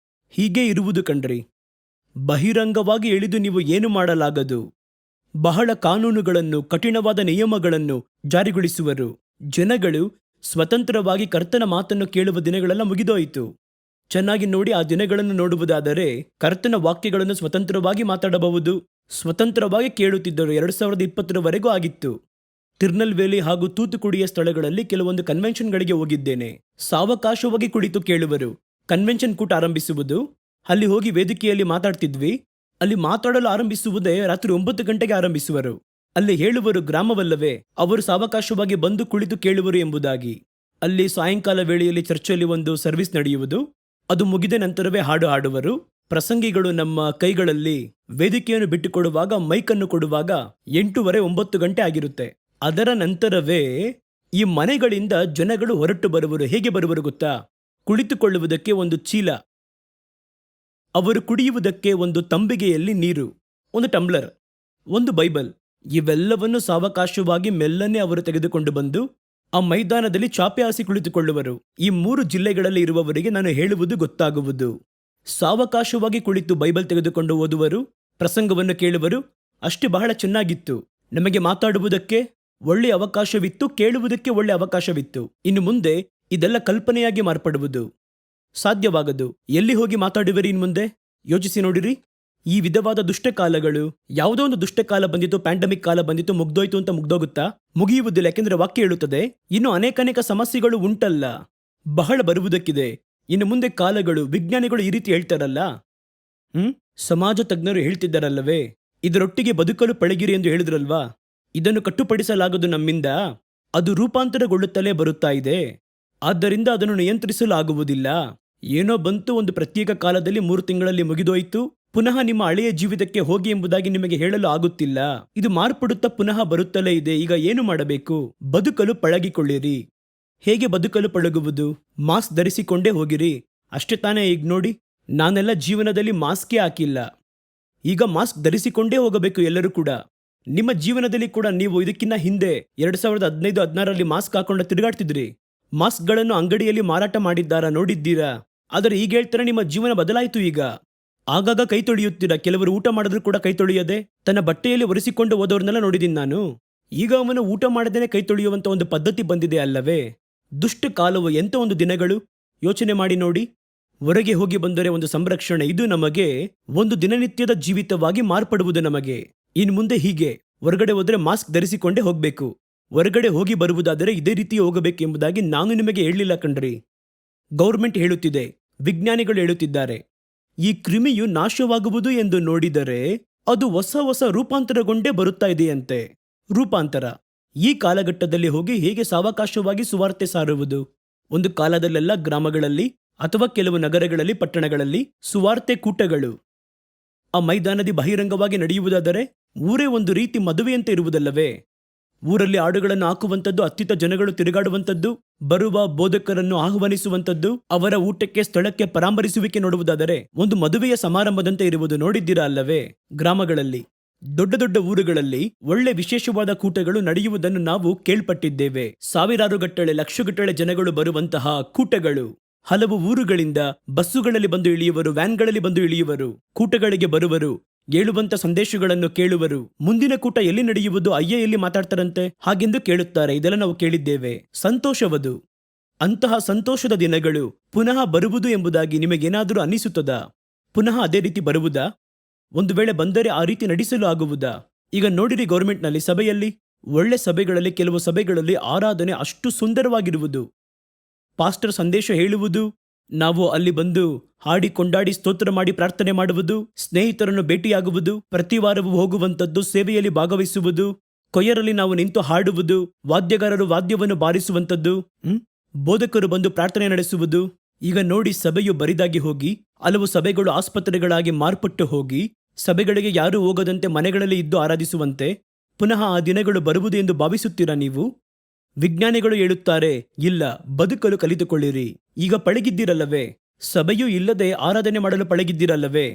ಹೀಗೆ ಇರುವುದು ಕಣ್ರಿ. ಬಹಿರಂಗವಾಗಿ ಎಳೆದು ನೀವು ಏನು ಮಾಡಲಾಗದು. ಬಹಳ ಕಾನೂನುಗಳನ್ನು, ಕಠಿಣವಾದ ನಿಯಮಗಳನ್ನು ಜಾರಿಗೊಳಿಸುವರು. ಜನಗಳು ಸ್ವತಂತ್ರವಾಗಿ ಕರ್ತನ ಮಾತನ್ನು ಕೇಳುವ ದಿನಗಳೆಲ್ಲ ಮುಗಿದೋಯಿತು. ಚೆನ್ನಾಗಿ ನೋಡಿ, ಆ ದಿನಗಳನ್ನು ನೋಡುವುದಾದರೆ ಕರ್ತನ ವಾಕ್ಯಗಳನ್ನು ಸ್ವತಂತ್ರವಾಗಿ ಮಾತಾಡಬಹುದು, ಸ್ವತಂತ್ರವಾಗಿ ಕೇಳುತ್ತಿದ್ದರು. 2020ರವರೆಗೂ ಆಗಿತ್ತು. ತಿರ್ನಲ್ವೇಲಿ ಹಾಗೂ ತೂತುಕುಡಿಯ ಸ್ಥಳಗಳಲ್ಲಿ ಕೆಲವೊಂದು ಕನ್ವೆನ್ಷನ್ಗಳಿಗೆ ಹೋಗಿದ್ದೇನೆ. ಸಾವಕಾಶವಾಗಿ ಕುಳಿತು ಕೇಳುವರು. ಕನ್ವೆನ್ಷನ್ ಕೂಟ ಆರಂಭಿಸುವುದು, ಅಲ್ಲಿ ಹೋಗಿ ವೇದಿಕೆಯಲ್ಲಿ ಮಾತಾಡ್ತಿದ್ವಿ. ಅಲ್ಲಿ ಮಾತಾಡಲು ಆರಂಭಿಸುವುದೇ ರಾತ್ರಿ 9 ಗಂಟೆಗೆ ಆರಂಭಿಸುವರು. ಅಲ್ಲಿ ಹೇಳುವರು ಗ್ರಾಮವಲ್ಲವೇ, ಅವರು ಸಾವಕಾಶವಾಗಿ ಬಂದು ಕುಳಿತು ಕೇಳುವರು ಎಂಬುದಾಗಿ. ಅಲ್ಲಿ ಸಾಯಂಕಾಲ ವೇಳೆಯಲ್ಲಿ ಚರ್ಚಲ್ಲಿ ಒಂದು ಸರ್ವಿಸ್ ನಡೆಯುವುದು. ಅದು ಮುಗಿದ ನಂತರವೇ ಹಾಡು ಹಾಡುವರು. ಪ್ರಸಂಗಿಗಳು ನಮ್ಮ ಕೈಗಳಲ್ಲಿ ವೇದಿಕೆಯನ್ನು ಬಿಟ್ಟುಕೊಡುವಾಗ, ಮೈಕನ್ನು ಕೊಡುವಾಗ 8:30 9 ಗಂಟೆ ಆಗಿರುತ್ತೆ. ಅದರ ನಂತರವೇ ಈ ಮನೆಗಳಿಂದ ಜನಗಳು ಹೊರಟು ಬರುವರು. ಹೇಗೆ ಬರುವರು ಗೊತ್ತಾ? ಕುಳಿತುಕೊಳ್ಳುವುದಕ್ಕೆ ಒಂದು ಚೀಲ, ಅವರು ಕುಡಿಯುವುದಕ್ಕೆ ಒಂದು ತಂಬಿಗೆಯಲ್ಲಿ ನೀರು, ಒಂದು ಟಂಬ್ಲರ್, ಒಂದು ಬೈಬಲ್, ಇವೆಲ್ಲವನ್ನು ಸಾವಕಾಶವಾಗಿ ಮೆಲ್ಲನೆ ಅವರು ತೆಗೆದುಕೊಂಡು ಬಂದು ಆ ಮೈದಾನದಲ್ಲಿ ಚಾಪೆ ಹಾಸಿ ಕುಳಿತುಕೊಳ್ಳುವರು. ಈ 3 ಜಿಲ್ಲೆಗಳಲ್ಲಿ ಇರುವವರಿಗೆ ನಾನು ಹೇಳುವುದು ಗೊತ್ತಾಗುವುದು. ಸಾವಕಾಶವಾಗಿ ಕುಳಿತು ಬೈಬಲ್ ತೆಗೆದುಕೊಂಡು ಓದುವರು, ಪ್ರಸಂಗವನ್ನು ಕೇಳುವರು. ಅಷ್ಟು ಬಹಳ ಚೆನ್ನಾಗಿತ್ತು. ನಮಗೆ ಮಾತಾಡುವುದಕ್ಕೆ ಒಳ್ಳೆಯ ಅವಕಾಶವಿತ್ತು, ಕೇಳುವುದಕ್ಕೆ ಒಳ್ಳೆಯ ಅವಕಾಶವಿತ್ತು. ಇನ್ನು ಮುಂದೆ ಇದೆಲ್ಲ ಕಲ್ಪನೆಯಾಗಿ ಮಾರ್ಪಡುವುದು, ಸಾಧ್ಯವಾಗದು. ಎಲ್ಲಿ ಹೋಗಿ ಮಾತಾಡುವಿರಿ ಇನ್ನು ಮುಂದೆ? ಯೋಚಿಸಿ ನೋಡಿರಿ. ಈ ವಿಧವಾದ ದುಷ್ಟಕಾಲಗಳು, ಯಾವುದೋ ಒಂದು ದುಷ್ಟಕಾಲ ಬಂದಿತು, ಪ್ಯಾಂಡಮಿಕ್ ಕಾಲ ಬಂದಿತು, ಮುಗ್ದೋಯ್ತು ಅಂತ ಮುಗ್ದೋಗುತ್ತಾ? ಮುಗಿಯುವುದಿಲ್ಲ. ಯಾಕೆಂದ್ರೆ ವಾಕ್ಯ ಹೇಳುತ್ತದೆ ಇನ್ನು ಅನೇಕ ಸಮಸ್ಯೆಗಳು ಉಂಟಲ್ಲ, ಬಹಳ ಬರುವುದಕ್ಕಿದೆ. ಇನ್ನು ಮುಂದೆ ಕಾಲಗಳು, ವಿಜ್ಞಾನಿಗಳು ಈ ರೀತಿ ಹೇಳ್ತಾರಲ್ಲ, ಸಮಾಜ ತಜ್ಞರು ಹೇಳ್ತಿದ್ದಾರಲ್ಲವೇ, ಇದರೊಟ್ಟಿಗೆ ಬದುಕಲು ಪಳಗಿರಿ ಎಂದು ಹೇಳಿದ್ರಲ್ವಾ. ಇದನ್ನು ಕಟ್ಟುಪಡಿಸಲಾಗದು ನಮ್ಮಿಂದ. ಅದು ರೂಪಾಂತರಗೊಳ್ಳುತ್ತಲೇ ಬರುತ್ತಾ ಇದೆ. ಆದ್ದರಿಂದ ಅದನ್ನು ನಿಯಂತ್ರಿಸಲಾಗುವುದಿಲ್ಲ. ಏನೋ ಬಂತು, ಒಂದು ಪ್ರತ್ಯೇಕ ಕಾಲದಲ್ಲಿ 3 ತಿಂಗಳಲ್ಲಿ ಮುಗಿದೋಯ್ತು, ಪುನಃ ನಿಮ್ಮ ಹಳೆಯ ಜೀವಿತಕ್ಕೆ ಹೋಗಿ ಎಂಬುದಾಗಿ ನಿಮಗೆ ಹೇಳಲು ಆಗುತ್ತಿಲ್ಲ. ಇದು ಮಾರ್ಪಡುತ್ತಾ ಪುನಃ ಬರುತ್ತಲೇ ಇದೆ. ಈಗ ಏನು ಮಾಡಬೇಕು? ಬದುಕಲು ಪಳಗಿಕೊಳ್ಳಿರಿ. ಹೇಗೆ ಬದುಕಲು ಪಳಗುವುದು? ಮಾಸ್ಕ್ ಧರಿಸಿಕೊಂಡೇ ಹೋಗಿರಿ. ಅಷ್ಟೇ ತಾನೇ. ಈಗ ನೋಡಿ, ನಾನೆಲ್ಲ ಜೀವನದಲ್ಲಿ ಮಾಸ್ಕೇ ಹಾಕಿಲ್ಲ. ಈಗ ಮಾಸ್ಕ್ ಧರಿಸಿಕೊಂಡೇ ಹೋಗಬೇಕು ಎಲ್ಲರೂ ಕೂಡ. ನಿಮ್ಮ ಜೀವನದಲ್ಲಿ ಕೂಡ ನೀವು ಇದಕ್ಕಿಂತ ಹಿಂದೆ 2015-16ರಲ್ಲಿ ಮಾಸ್ಕ್ ಹಾಕೊಂಡು ತಿರುಗಾಡ್ತಿದ್ರಿ. ಮಾಸ್ಕ್ಗಳನ್ನು ಅಂಗಡಿಯಲ್ಲಿ ಮಾರಾಟ ಮಾಡಿದ್ದಾರಾ? ನೋಡಿದ್ದೀರಾ? ಆದರೆ ಈಗ ಹೇಳ್ತಾರೆ ನಿಮ್ಮ ಜೀವನ ಬದಲಾಯಿತು. ಈಗ ಆಗಾಗ ಕೈ ತೊಳೆಯುತ್ತೀರಾ. ಕೆಲವರು ಊಟ ಮಾಡಿದ್ರು ಕೂಡ ಕೈ ತೊಳೆಯದೆ ತನ್ನ ಬಟ್ಟೆಯಲ್ಲಿ ಒರೆಸಿಕೊಂಡು ಹೋದವ್ರನ್ನೆಲ್ಲ ನೋಡಿದ್ದೀನಿ ನಾನು. ಈಗ ಅವನು ಊಟ ಮಾಡದೇನೆ ಕೈ ತೊಳೆಯುವಂತ ಒಂದು ಪದ್ಧತಿ ಬಂದಿದೆ ಅಲ್ಲವೇ? ದುಷ್ಟ ಕಾಲವು ಎಂತ ಒಂದು ದಿನಗಳು ಯೋಚನೆ ಮಾಡಿ ನೋಡಿ. ಹೊರಗೆ ಹೋಗಿ ಬಂದರೆ ಒಂದು ಸಂರಕ್ಷಣೆ, ಇದು ನಮಗೆ ಒಂದು ದಿನನಿತ್ಯದ ಜೀವಿತವಾಗಿ ಮಾರ್ಪಡುವುದು. ನಮಗೆ ಇನ್ನು ಮುಂದೆ ಹೀಗೆ ಹೊರಗಡೆ ಹೋದರೆ ಮಾಸ್ಕ್ ಧರಿಸಿಕೊಂಡೇ ಹೋಗಬೇಕು. ಹೊರಗಡೆ ಹೋಗಿ ಬರುವುದಾದರೆ ಇದೇ ರೀತಿ ಹೋಗಬೇಕು ಎಂಬುದಾಗಿ ನಾನು ನಿಮಗೆ ಹೇಳಲಿಲ್ಲ ಕಣ್ರಿ. ಗೌರ್ಮೆಂಟ್ ಹೇಳುತ್ತಿದೆ, ವಿಜ್ಞಾನಿಗಳು ಹೇಳುತ್ತಿದ್ದಾರೆ. ಈ ಕ್ರಿಮಿಯು ನಾಶವಾಗುವುದು ಎಂದು ನೋಡಿದರೆ ಅದು ಹೊಸ ರೂಪಾಂತರಗೊಂಡೇ ಬರುತ್ತಾ ಇದೆಯಂತೆ. ರೂಪಾಂತರ. ಈ ಕಾಲಘಟ್ಟದಲ್ಲಿ ಹೋಗಿ ಹೇಗೆ ಸಾವಕಾಶವಾಗಿ ಸುವಾರ್ತೆ ಸಾರುವುದು? ಒಂದು ಕಾಲದಲ್ಲೆಲ್ಲ ಗ್ರಾಮಗಳಲ್ಲಿ ಅಥವಾ ಕೆಲವು ನಗರಗಳಲ್ಲಿ, ಪಟ್ಟಣಗಳಲ್ಲಿ ಸುವಾರ್ತೆ ಕೂಟಗಳು ಆ ಮೈದಾನದಿ ಬಹಿರಂಗವಾಗಿ ನಡೆಯುವುದಾದರೆ ಊರೇ ಒಂದು ರೀತಿ ಮದುವೆಯಂತೆ ಇರುವುದಲ್ಲವೇ? ಊರಲ್ಲಿ ಹಾಡುಗಳನ್ನು ಹಾಕುವಂಥದ್ದು, ಅತ್ತಿತ್ತ ಜನಗಳು ತಿರುಗಾಡುವಂಥದ್ದು, ಬರುವ ಬೋಧಕರನ್ನು ಆಹ್ವಾನಿಸುವಂಥದ್ದು, ಅವರ ಊಟಕ್ಕೆ ಸ್ಥಳಕ್ಕೆ ಪರಾಮರಿಸುವಿಕೆ ನೋಡುವುದಾದರೆ ಒಂದು ಮದುವೆಯ ಸಮಾರಂಭದಂತೆ ಇರುವುದು. ನೋಡಿದ್ದೀರಾ ಅಲ್ಲವೇ? ಗ್ರಾಮಗಳಲ್ಲಿ, ದೊಡ್ಡ ದೊಡ್ಡ ಊರುಗಳಲ್ಲಿ ಒಳ್ಳೆ ವಿಶೇಷವಾದ ಕೂಟಗಳು ನಡೆಯುವುದನ್ನು ನಾವು ಕೇಳ್ಪಟ್ಟಿದ್ದೇವೆ. ಸಾವಿರಾರು ಗಟ್ಟಲೆ, ಲಕ್ಷಗಟ್ಟಲೆ ಜನಗಳು ಬರುವಂತಹ ಕೂಟಗಳು. ಹಲವು ಊರುಗಳಿಂದ ಬಸ್ಸುಗಳಲ್ಲಿ ಬಂದು ಇಳಿಯುವರು, ವ್ಯಾನ್ಗಳಲ್ಲಿ ಬಂದು ಇಳಿಯುವರು, ಕೂಟಗಳಿಗೆ ಬರುವರು, ಹೇಳುವಂತ ಸಂದೇಶಗಳನ್ನು ಕೇಳುವರು. ಮುಂದಿನ ಕೂಟ ಎಲ್ಲಿ ನಡೆಯುವುದು? ಅಯ್ಯ ಎಲ್ಲಿ ಮಾತಾಡ್ತಾರಂತೆ ಹಾಗೆಂದು ಕೇಳುತ್ತಾರೆ. ಇದೆಲ್ಲ ನಾವು ಕೇಳಿದ್ದೇವೆ. ಸಂತೋಷವದು. ಅಂತಹ ಸಂತೋಷದ ದಿನಗಳು ಪುನಃ ಬರುವುದು ಎಂಬುದಾಗಿ ನಿಮಗೇನಾದರೂ ಅನ್ನಿಸುತ್ತದಾ? ಪುನಃ ಅದೇ ರೀತಿ ಬರುವುದಾ? ಒಂದು ವೇಳೆ ಬಂದರೆ ಆ ರೀತಿ ನಡೆಸಲು ಆಗುವುದಾ? ಈಗ ನೋಡಿರಿ, ಗೌರ್ಮೆಂಟ್ನಲ್ಲಿ, ಸಭೆಯಲ್ಲಿ, ಒಳ್ಳೆ ಸಭೆಗಳಲ್ಲಿ, ಕೆಲವು ಸಭೆಗಳಲ್ಲಿ ಆರಾಧನೆ ಅಷ್ಟು ಸುಂದರವಾಗಿರುವುದು. ಪಾಸ್ಟರ್ ಸಂದೇಶ ಹೇಳುವುದು, ನಾವು ಅಲ್ಲಿ ಬಂದು ಹಾಡಿ ಕೊಂಡಾಡಿ ಸ್ತೋತ್ರ ಮಾಡಿ ಪ್ರಾರ್ಥನೆ ಮಾಡುವುದು, ಸ್ನೇಹಿತರನ್ನು ಭೇಟಿಯಾಗುವುದು, ಪ್ರತಿ ವಾರವೂ ಹೋಗುವಂಥದ್ದು, ಸೇವೆಯಲ್ಲಿ ಭಾಗವಹಿಸುವುದು, ಕೊಯ್ಯರಲ್ಲಿ ನಾವು ನಿಂತು ಹಾಡುವುದು, ವಾದ್ಯಗಾರರು ವಾದ್ಯವನ್ನು ಬಾರಿಸುವಂಥದ್ದು, ಬೋಧಕರು ಬಂದು ಪ್ರಾರ್ಥನೆ ನಡೆಸುವುದು. ಈಗ ನೋಡಿ, ಸಭೆಯು ಬರಿದಾಗಿ ಹೋಗಿ ಹಲವು ಸಭೆಗಳು ಆಸ್ಪತ್ರೆಗಳಾಗಿ ಮಾರ್ಪಟ್ಟು ಹೋಗಿ, ಸಭೆಗಳಿಗೆ ಯಾರೂ ಹೋಗದಂತೆ ಮನೆಗಳಲ್ಲಿ ಇದ್ದು ಆರಾಧಿಸುವಂತೆ ಪುನಃ ಆ ದಿನಗಳು ಬರುವುದು ಎಂದು ಭಾವಿಸುತ್ತೀರಾ ನೀವು? ವಿಜ್ಞಾನಿಗಳು ಹೇಳುತ್ತಾರೆ, ಇಲ್ಲ, ಬದುಕಲು ಕಲಿತುಕೊಳ್ಳಿರಿ. ಈಗ ಪಳಗಿದ್ದೀರಲ್ಲವೇ? ಸಭೆಯೂ ಇಲ್ಲದೆ ಆರಾಧನೆ ಮಾಡಲು ಪಳಗಿದ್ದೀರಲ್ಲವೇ?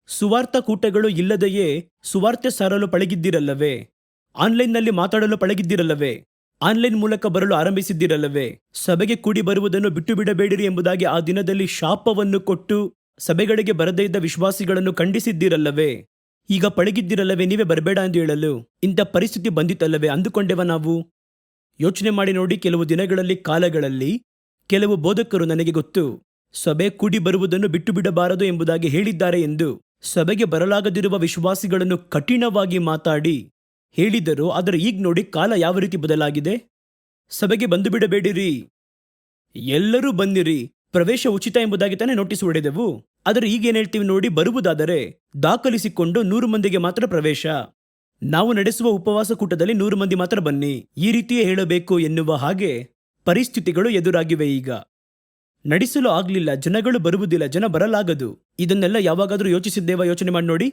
ಸುವಾರ್ಥ ಕೂಟಗಳು ಇಲ್ಲದೆಯೇ ಸುವಾರ್ತೆ ಸಾರಲು ಪಳಗಿದ್ದೀರಲ್ಲವೇ? ಆನ್ಲೈನ್ನಲ್ಲಿ ಮಾತಾಡಲು ಪಳಗಿದ್ದೀರಲ್ಲವೇ? ಆನ್ಲೈನ್ ಮೂಲಕ ಬರಲು ಆರಂಭಿಸಿದ್ದೀರಲ್ಲವೇ? ಸಭೆಗೆ ಕೂಡಿ ಬರುವುದನ್ನು ಬಿಟ್ಟು ಬಿಡಬೇಡಿರಿ ಎಂಬುದಾಗಿ ಆ ದಿನದಲ್ಲಿ ಶಾಪವನ್ನು ಕೊಟ್ಟು ಸಭೆಗಳಿಗೆ ಬರದೇ ಇದ್ದ ವಿಶ್ವಾಸಿಗಳನ್ನು ಖಂಡಿಸಿದ್ದೀರಲ್ಲವೇ? ಈಗ ಪಳಗಿದ್ದೀರಲ್ಲವೇ? ನೀವೇ ಬರಬೇಡ ಎಂದು ಹೇಳಲು ಇಂಥ ಪರಿಸ್ಥಿತಿ ಬಂದಿತ್ತಲ್ಲವೇ? ಅಂದುಕೊಂಡೆವ ನಾವು? ಯೋಚನೆ ಮಾಡಿ ನೋಡಿ. ಕೆಲವು ದಿನಗಳಲ್ಲಿ, ಕಾಲಗಳಲ್ಲಿ ಕೆಲವು ಬೋಧಕರು, ನನಗೆ ಗೊತ್ತು, ಸಭೆ ಕೂಡಿ ಬರುವುದನ್ನು ಬಿಟ್ಟು ಬಿಡಬಾರದು ಎಂಬುದಾಗಿ ಹೇಳಿದ್ದಾರೆ ಎಂದು ಸಭೆಗೆ ಬರಲಾಗದಿರುವ ವಿಶ್ವಾಸಿಗಳನ್ನು ಕಠಿಣವಾಗಿ ಮಾತಾಡಿ ಹೇಳಿದರು. ಆದರೆ ಈಗ ನೋಡಿ ಕಾಲ ಯಾವ ರೀತಿ ಬದಲಾಗಿದೆ. ಸಭೆಗೆ ಬಂದು ಬಿಡಬೇಡಿರಿ, ಎಲ್ಲರೂ ಬನ್ನಿರಿ, ಪ್ರವೇಶ ಉಚಿತ ಎಂಬುದಾಗಿ ತಾನೇ ನೋಟಿಸ್ ಹೊಡೆದೆವು. ಆದರೆ ಈಗ ಏನ್ ಹೇಳ್ತೀವಿ ನೋಡಿ, ಬರುವುದಾದರೆ ದಾಖಲಿಸಿಕೊಂಡು 100 ಮಂದಿಗೆ ಮಾತ್ರ ಪ್ರವೇಶ. ನಾವು ನಡೆಸುವ ಉಪವಾಸ ಕೂಟದಲ್ಲಿ 100 ಮಂದಿ ಮಾತ್ರ ಬನ್ನಿ, ಈ ರೀತಿಯೇ ಹೇಳಬೇಕು ಎನ್ನುವ ಹಾಗೆ ಪರಿಸ್ಥಿತಿಗಳು ಎದುರಾಗಿವೆ. ಈಗ ನಡೆಸಲು ಆಗ್ಲಿಲ್ಲ, ಜನಗಳು ಬರುವುದಿಲ್ಲ, ಜನ ಬರಲಾಗದು. ಇದನ್ನೆಲ್ಲ ಯಾವಾಗಾದ್ರೂ ಯೋಚಿಸಿದ್ದೇವಾ? ಯೋಚನೆ ಮಾಡಿ ನೋಡಿ.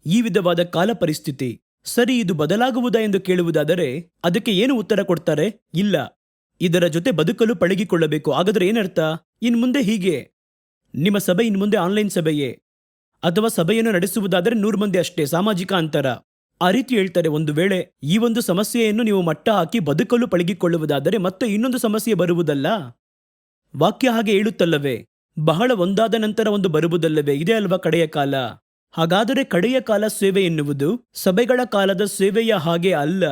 ಈ ವಿಧವಾದ ಕಾಲ ಪರಿಸ್ಥಿತಿ. ಸರಿ, ಇದು ಬದಲಾಗುವುದಾ ಎಂದು ಕೇಳುವುದಾದರೆ ಅದಕ್ಕೆ ಏನು ಉತ್ತರ ಕೊಡ್ತಾರೆ? ಇಲ್ಲ, ಇದರ ಜೊತೆ ಬದುಕಲು ಪಳಗಿಕೊಳ್ಳಬೇಕು. ಹಾಗಾದ್ರೆ ಏನರ್ಥ? ಇನ್ಮುಂದೆ ಹೀಗೆ ನಿಮ್ಮ ಸಭೆ ಇನ್ಮುಂದೆ ಆನ್ಲೈನ್ ಸಭೆಯೇ, ಅಥವಾ ಸಭೆಯನ್ನು ನಡೆಸುವುದಾದರೆ 100 ಮಂದಿ ಅಷ್ಟೇ, ಸಾಮಾಜಿಕ ಅಂತರ, ಆ ರೀತಿ ಹೇಳ್ತಾರೆ. ಒಂದು ವೇಳೆ ಈ ಒಂದು ಸಮಸ್ಯೆಯನ್ನು ನೀವು ಮಟ್ಟ ಹಾಕಿ ಬದುಕಲು ಪಳಗಿಕೊಳ್ಳುವುದಾದರೆ ಮತ್ತೆ ಇನ್ನೊಂದು ಸಮಸ್ಯೆ ಬರುವುದಲ್ಲ. ವಾಕ್ಯ ಹಾಗೆ ಹೇಳುತ್ತಲ್ಲವೇ, ಬಹಳ ಒಂದಾದ ನಂತರ ಒಂದು ಬರುವುದಲ್ಲವೇ? ಇದೇ ಅಲ್ವಾ ಕಡೆಯ ಕಾಲ? ಹಾಗಾದರೆ ಕಡೆಯ ಕಾಲ ಸೇವೆ ಎನ್ನುವುದು ಸಭೆಗಳ ಕಾಲದ ಸೇವೆಯ ಹಾಗೆ ಅಲ್ಲ.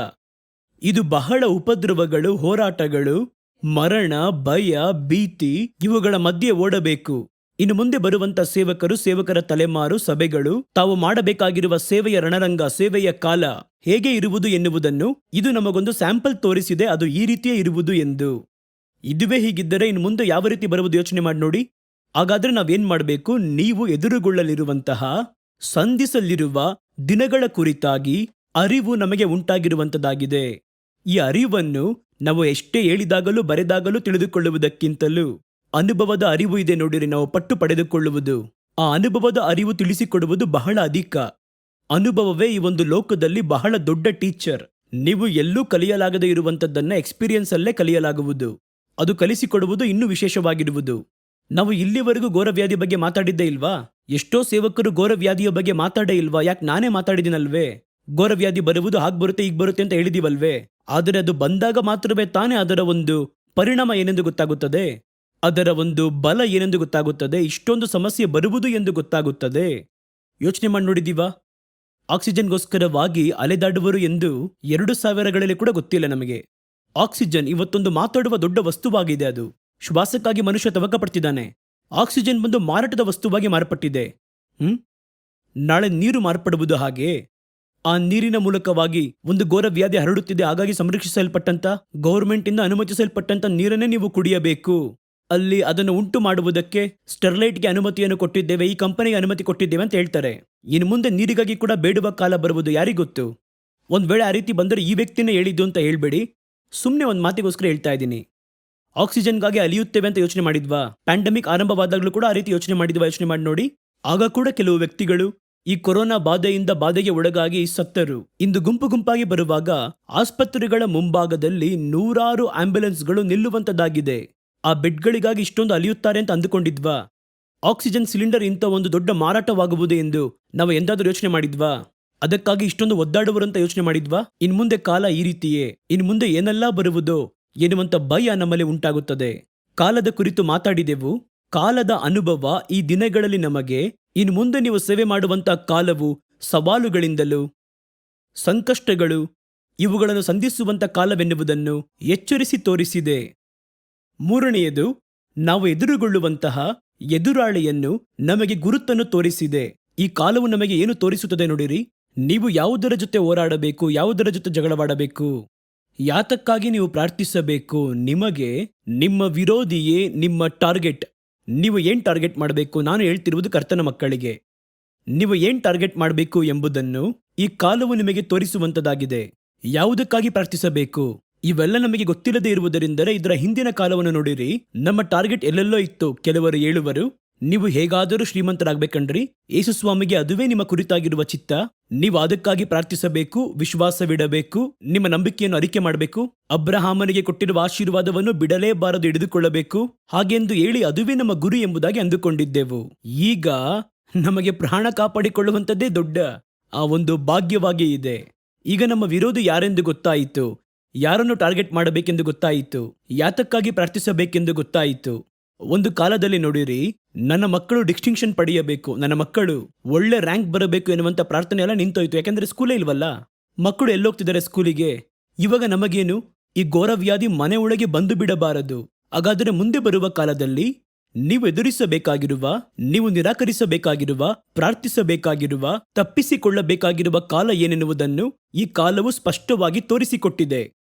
ಇದು ಬಹಳ ಉಪದ್ರವಗಳು, ಹೋರಾಟಗಳು, ಮರಣ, ಭಯ, ಭೀತಿ ಇವುಗಳ ಮಧ್ಯೆ ಓಡಬೇಕು. ಇನ್ನು ಮುಂದೆ ಬರುವಂತ ಸೇವಕರು, ಸೇವಕರ ತಲೆಮಾರು, ಸಭೆಗಳು ತಾವು ಮಾಡಬೇಕಾಗಿರುವ ಸೇವೆಯ ರಣರಂಗ, ಸೇವೆಯ ಕಾಲ ಹೇಗೆ ಇರುವುದು ಎನ್ನುವುದನ್ನು ಇದು ನಮಗೊಂದು ಸ್ಯಾಂಪಲ್ ತೋರಿಸಿದೆ. ಅದು ಈ ರೀತಿಯೇ ಇರುವುದು ಎಂದು. ಇದುವೇ ಹೀಗಿದ್ದರೆ ಇನ್ನು ಮುಂದೆ ಯಾವ ರೀತಿ ಬರುವುದು ಯೋಚನೆ ಮಾಡಿ ನೋಡಿ. ಹಾಗಾದ್ರೆ ನಾವೇನ್ ಮಾಡಬೇಕು? ನೀವು ಎದುರುಗೊಳ್ಳಲಿರುವಂತಹ, ಸಂಧಿಸಲಿರುವ ದಿನಗಳ ಕುರಿತಾಗಿ ಅರಿವು ನಮಗೆ ಉಂಟಾಗಿರುವಂತದ್ದಾಗಿದೆ. ಈ ಅರಿವನ್ನು ನಾವು ಎಷ್ಟೇ ಹೇಳಿದಾಗಲೂ ಬರೆದಾಗಲೂ ತಿಳಿದುಕೊಳ್ಳುವುದಕ್ಕಿಂತಲೂ ಅನುಭವದ ಅರಿವು ಇದೆ ನೋಡಿರಿ, ನಾವು ಪಟ್ಟು ಪಡೆದುಕೊಳ್ಳುವುದು. ಆ ಅನುಭವದ ಅರಿವು ತಿಳಿಸಿಕೊಡುವುದು ಬಹಳ ಅಧಿಕ. ಅನುಭವವೇ ಈ ಒಂದು ಲೋಕದಲ್ಲಿ ಬಹಳ ದೊಡ್ಡ ಟೀಚರ್. ನೀವು ಎಲ್ಲೂ ಕಲಿಯಲಾಗದೇ ಇರುವಂತದ್ದನ್ನ ಎಕ್ಸ್ಪೀರಿಯನ್ಸ್ ಅಲ್ಲೇ ಕಲಿಯಲಾಗುವುದು. ಅದು ಕಲಿಸಿಕೊಡುವುದು ಇನ್ನೂ ವಿಶೇಷವಾಗಿರುವುದು. ನಾವು ಇಲ್ಲಿವರೆಗೂ ಘೋರವ್ಯಾಧಿ ಬಗ್ಗೆ ಮಾತಾಡಿದ್ದೇ ಇಲ್ವಾ? ಎಷ್ಟೋ ಸೇವಕರು ಘೋರವ್ಯಾಧಿಯ ಬಗ್ಗೆ ಮಾತಾಡೇ ಇಲ್ವಾ? ಯಾಕೆ? ನಾನೇ ಮಾತಾಡಿದಿನಲ್ವೇ. ಘೋರವ್ಯಾಧಿ ಬರುವುದು, ಹಾಗೆ ಬರುತ್ತೆ, ಈಗ ಬರುತ್ತೆ ಅಂತ ಹೇಳಿದೀವಲ್ವೇ. ಆದರೆ ಅದು ಬಂದಾಗ ಮಾತ್ರವೇ ತಾನೇ ಅದರ ಒಂದು ಪರಿಣಾಮ ಏನೆಂದು ಗೊತ್ತಾಗುತ್ತದೆ, ಅದರ ಒಂದು ಬಲ ಏನೆಂದು ಗೊತ್ತಾಗುತ್ತದೆ, ಇಷ್ಟೊಂದು ಸಮಸ್ಯೆ ಬರುವುದು ಎಂದು ಗೊತ್ತಾಗುತ್ತದೆ. ಯೋಚನೆ ಮಾಡಿ ನೋಡಿದೀವಾ? ಆಕ್ಸಿಜನ್ಗೋಸ್ಕರವಾಗಿ ಅಲೆದಾಡುವರು ಎಂದು 2000ಗಳಲ್ಲಿ ಕೂಡ ಗೊತ್ತಿಲ್ಲ ನಮಗೆ. ಆಕ್ಸಿಜನ್ ಇವತ್ತೊಂದು ಮಾತಾಡುವ ದೊಡ್ಡ ವಸ್ತುವಾಗಿದೆ. ಅದು ಶ್ವಾಸಕ್ಕಾಗಿ ಮನುಷ್ಯ ತವಕ ಪಡ್ತಿದ್ದಾನೆ. ಆಕ್ಸಿಜನ್ ಬಂದು ಮಾರಾಟದ ವಸ್ತುವಾಗಿ ಮಾರ್ಪಟ್ಟಿದೆ. ನಾಳೆ ನೀರು ಮಾರ್ಪಡುವುದು ಹಾಗೆ. ಆ ನೀರಿನ ಮೂಲಕವಾಗಿ ಒಂದು ಘೋರ ವ್ಯಾಧಿ ಹರಡುತ್ತಿದೆ. ಹಾಗಾಗಿ ಸಂರಕ್ಷಿಸಲ್ಪಟ್ಟಂತ, ಗೌರ್ಮೆಂಟ್ ಇಂದ ಅನುಮತಿಸಲ್ಪಟ್ಟಂತ ನೀರನ್ನೇ ನೀವು ಕುಡಿಯಬೇಕು. ಅಲ್ಲಿ ಅದನ್ನು ಉಂಟು ಮಾಡುವುದಕ್ಕೆ ಸ್ಟೆರ್ಲೈಟ್ಗೆ ಅನುಮತಿಯನ್ನು ಕೊಟ್ಟಿದ್ದೇವೆ, ಈ ಕಂಪನಿಗೆ ಅನುಮತಿ ಕೊಟ್ಟಿದ್ದೇವೆ ಅಂತ ಹೇಳ್ತಾರೆ. ಇನ್ನು ಮುಂದೆ ನೀರಿಗಾಗಿ ಕೂಡ ಬೇಡುವ ಕಾಲ ಬರುವುದು, ಯಾರಿಗೊತ್ತು? ಒಂದ್ ವೇಳೆ ಆ ರೀತಿ ಬಂದರೆ ಈ ವ್ಯಕ್ತಿನೇ ಹೇಳಿದ್ದು ಅಂತ ಹೇಳ್ಬೇಡಿ, ಸುಮ್ಮನೆ ಒಂದು ಮಾತಿಗೋಸ್ಕರ ಹೇಳ್ತಾ ಇದ್ದೀನಿ. ಆಕ್ಸಿಜನ್ಗಾಗಿ ಅಲಿಯುತ್ತೇವೆ ಅಂತ ಯೋಚನೆ ಮಾಡಿದ್ವಾ? ಪ್ಯಾಂಡಮಿಕ್ ಆರಂಭವಾದಾಗಲೂ ಕೂಡ ಆ ರೀತಿ ಯೋಚನೆ ಮಾಡಿದ್ವಾ? ಯೋಚನೆ ಮಾಡಿ ನೋಡಿ. ಆಗ ಕೂಡ ಕೆಲವು ವ್ಯಕ್ತಿಗಳು ಈ ಕೊರೋನಾ ಬಾಧೆಯಿಂದ ಬಾಧೆಗೆ ಒಳಗಾಗಿ ಸತ್ತರು. ಇಂದು ಗುಂಪು ಗುಂಪಾಗಿ ಬರುವಾಗ ಆಸ್ಪತ್ರೆಗಳ ಮುಂಭಾಗದಲ್ಲಿ 100 ಆಂಬ್ಯುಲೆನ್ಸ್ಗಳು ನಿಲ್ಲುವಂತದ್ದಾಗಿದೆ. ಆ ಬೆಡ್ಗಳಿಗಾಗಿ ಇಷ್ಟೊಂದು ಅಲಿಯುತ್ತಾರೆ ಅಂತ ಅಂದುಕೊಂಡಿದ್ವಾ? ಆಕ್ಸಿಜನ್ ಸಿಲಿಂಡರ್ ಇಂಥ ಒಂದು ದೊಡ್ಡ ಮಾರಾಟವಾಗುವುದು ಎಂದು ನಾವು ಎಂದಾದರೂ ಯೋಚನೆ ಮಾಡಿದ್ವಾ? ಅದಕ್ಕಾಗಿ ಇಷ್ಟೊಂದು ಒದ್ದಾಡುವರು ಅಂತ ಯೋಚನೆ ಮಾಡಿದ್ವಾ? ಇನ್ ಮುಂದೆ ಕಾಲ ಈ ರೀತಿಯೇ, ಇನ್ ಮುಂದೆ ಏನೆಲ್ಲ ಬರುವುದೋ ಎನ್ನುವಂತ ಭಯ ನಮ್ಮಲ್ಲಿ ಉಂಟಾಗುತ್ತದೆ. ಕಾಲದ ಕುರಿತು ಮಾತಾಡಿದೆವು. ಕಾಲದ ಅನುಭವ ಈ ದಿನಗಳಲ್ಲಿ ನಮಗೆ, ಇನ್ನು ಮುಂದೆ ನೀವು ಸೇವೆ ಮಾಡುವಂತ ಕಾಲವು ಸವಾಲುಗಳಿಂದಲೂ ಸಂಕಷ್ಟಗಳು ಇವುಗಳನ್ನು ಸಂಧಿಸುವಂತ ಕಾಲವೆನ್ನುವುದನ್ನು ಎಚ್ಚರಿಸಿ ತೋರಿಸಿದೆ. ಮೂರನೆಯದು, ನಾವು ಎದುರುಗೊಳ್ಳುವಂತಹ ಎದುರಾಳಿಯನ್ನು ನಮಗೆ ಗುರುತನ್ನು ತೋರಿಸಿದೆ. ಈ ಕಾಲವು ನಮಗೆ ಏನು ತೋರಿಸುತ್ತದೆ ನೋಡಿರಿ. ನೀವು ಯಾವುದರ ಜೊತೆ ಹೋರಾಡಬೇಕು, ಯಾವುದರ ಜೊತೆ ಜಗಳವಾಡಬೇಕು, ಯಾತಕ್ಕಾಗಿ ನೀವು ಪ್ರಾರ್ಥಿಸಬೇಕು. ನಿಮಗೆ ನಿಮ್ಮ ವಿರೋಧಿಯೇ ನಿಮ್ಮ ಟಾರ್ಗೆಟ್. ನೀವು ಏನ್ ಟಾರ್ಗೆಟ್ ಮಾಡಬೇಕು? ನಾನು ಹೇಳ್ತಿರುವುದು ಕರ್ತನ ಮಕ್ಕಳಿಗೆ. ನೀವು ಏನ್ ಟಾರ್ಗೆಟ್ ಮಾಡಬೇಕು ಎಂಬುದನ್ನು ಈ ಕಾಲವು ನಿಮಗೆ ತೋರಿಸುವಂತದಾಗಿದೆ. ಯಾವುದಕ್ಕಾಗಿ ಪ್ರಾರ್ಥಿಸಬೇಕು ಇವೆಲ್ಲ ನಮಗೆ ಗೊತ್ತಿಲ್ಲದೆ ಇರುವುದರಿಂದಲೇ ಇದರ ಹಿಂದಿನ ಕಾಲವನ್ನು ನೋಡಿರಿ. ನಮ್ಮ ಟಾರ್ಗೆಟ್ ಎಲ್ಲೆಲ್ಲೋ ಇತ್ತು. ಕೆಲವರು ಹೇಳುವರು, ನೀವು ಹೇಗಾದರೂ ಶ್ರೀಮಂತರಾಗಬೇಕಂಡ್ರಿ, ಯೇಸುಸ್ವಾಮಿಗೆ ಅದುವೇ ನಿಮ್ಮ ಕುರಿತಾಗಿರುವ ಚಿತ್ತ. ನೀವು ಅದಕ್ಕಾಗಿ ಪ್ರಾರ್ಥಿಸಬೇಕು, ವಿಶ್ವಾಸವಿಡಬೇಕು, ನಿಮ್ಮ ನಂಬಿಕೆಯನ್ನು ಅರಿಕೆ ಮಾಡಬೇಕು, ಅಬ್ರಹಾಮನಿಗೆ ಕೊಟ್ಟಿರುವ ಆಶೀರ್ವಾದವನ್ನು ಬಿಡಲೇಬಾರದು, ಹಿಡಿದುಕೊಳ್ಳಬೇಕು, ಹಾಗೆಂದು ಹೇಳಿ ಅದುವೇ ನಮ್ಮ ಗುರಿ ಎಂಬುದಾಗಿ ಅಂದುಕೊಂಡಿದ್ದೆವು. ಈಗ ನಮಗೆ ಪ್ರಾಣ ಕಾಪಾಡಿಕೊಳ್ಳುವಂಥದ್ದೇ ದೊಡ್ಡ ಆ ಒಂದು ಭಾಗ್ಯವಾಗಿ ಇದೆ. ಈಗ ನಮ್ಮ ವಿರೋಧಿ ಯಾರೆಂದು ಗೊತ್ತಾಯಿತು, ಯಾರನ್ನು ಟಾರ್ಗೆಟ್ ಮಾಡಬೇಕೆಂದು ಗೊತ್ತಾಯಿತು, ಯಾತಕ್ಕಾಗಿ ಪ್ರಾರ್ಥಿಸಬೇಕೆಂದು ಗೊತ್ತಾಯಿತು. ಒಂದು ಕಾಲದಲ್ಲಿ ನೋಡಿರಿ, ನನ್ನ ಮಕ್ಕಳು ಡಿಸ್ಟಿಂಕ್ಷನ್ ಪಡೆಯಬೇಕು, ನನ್ನ ಮಕ್ಕಳು ಒಳ್ಳೆ ರ್ಯಾಂಕ್ ಬರಬೇಕು ಎನ್ನುವಂತ ಪ್ರಾರ್ಥನೆ ಎಲ್ಲ ನಿಂತೋಯ್ತು. ಯಾಕಂದ್ರೆ ಸ್ಕೂಲೇ ಇಲ್ವಲ್ಲ, ಮಕ್ಕಳು ಎಲ್ಲೋಗ್ತಿದ್ದಾರೆ ಸ್ಕೂಲಿಗೆ. ಇವಾಗ ನಮಗೇನು, ಈ ಘೋರ ವ್ಯಾಧಿ ಮನೆ ಒಳಗೆ ಬಂದು ಬಿಡಬಾರದು. ಹಾಗಾದರೆ ಮುಂದೆ ಬರುವ ಕಾಲದಲ್ಲಿ ನೀವು ಎದುರಿಸಬೇಕಾಗಿರುವ, ನೀವು ನಿರಾಕರಿಸಬೇಕಾಗಿರುವ, ಪ್ರಾರ್ಥಿಸಬೇಕಾಗಿರುವ, ತಪ್ಪಿಸಿಕೊಳ್ಳಬೇಕಾಗಿರುವ ಕಾಲ ಏನೆನ್ನುವುದನ್ನು ಈ ಕಾಲವು ಸ್ಪಷ್ಟವಾಗಿ ತೋರಿಸಿಕೊಟ್ಟಿದೆ.